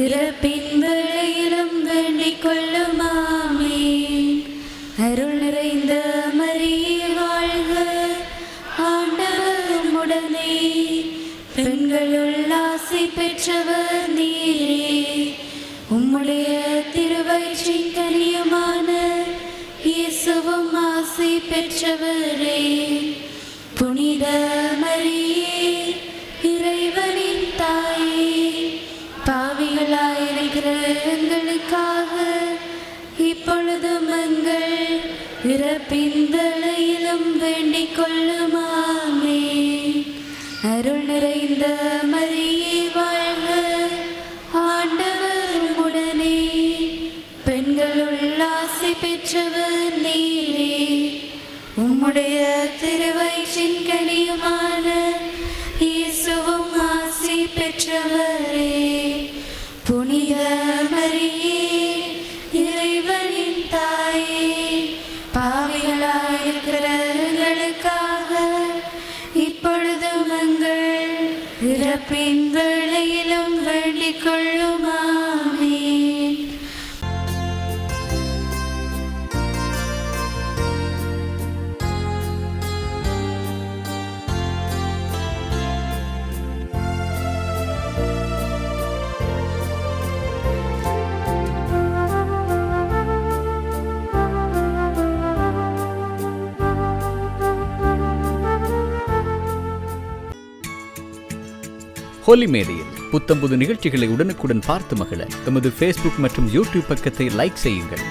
இறப்பின் வேளையிலும் வேண்டிக் கொள்ளும். ஆமென். அருள் நிறைந்த மரியே வாழ்க, ஆண்டவர் உம்முடனே, பெண்களுள் ஆசை பெற்றவர் நீரே. உம்முடைய திருவயிற்றின் திருவயிற்றின் கனியுமான இயேசுவும் ஆசி பெற்றவரே. புனித மரியே, இறைவனின் தாயே, பாவிகளாயிருக்கிற எங்களுக்காக இப்பொழுதும் எங்கள் இறப்பின் வேளையிலும் வேண்டிக் கொள்ளும். ஆமென். அருள் நிறைந்த மரியே வாழ்க, ஆண்டவர் உடனே, பெண்களுள் ஆசி பெற்றவர் நீரே. உம்முடைய திருவயிற்றின் கனியுமான இயேசுவும் ஆசி பெற்றவரே. புனித மரியே, இறைவனின் தாயே, பாவிகளாயிருக்கிற எங்களுக்காக இப்பொழுதும் எங்கள் இறப்பின் வேளையிலும் வேண்டிக் கொள்ளும். ஆமென். ஹோலி மேடையில் புத்தம்புது நிகழ்ச்சிகளை உடனுக்குடன் பார்த்து மகிழ எமது ஃபேஸ்புக் மற்றும் யூடியூப் பக்கத்தை லைக் செய்யுங்கள்.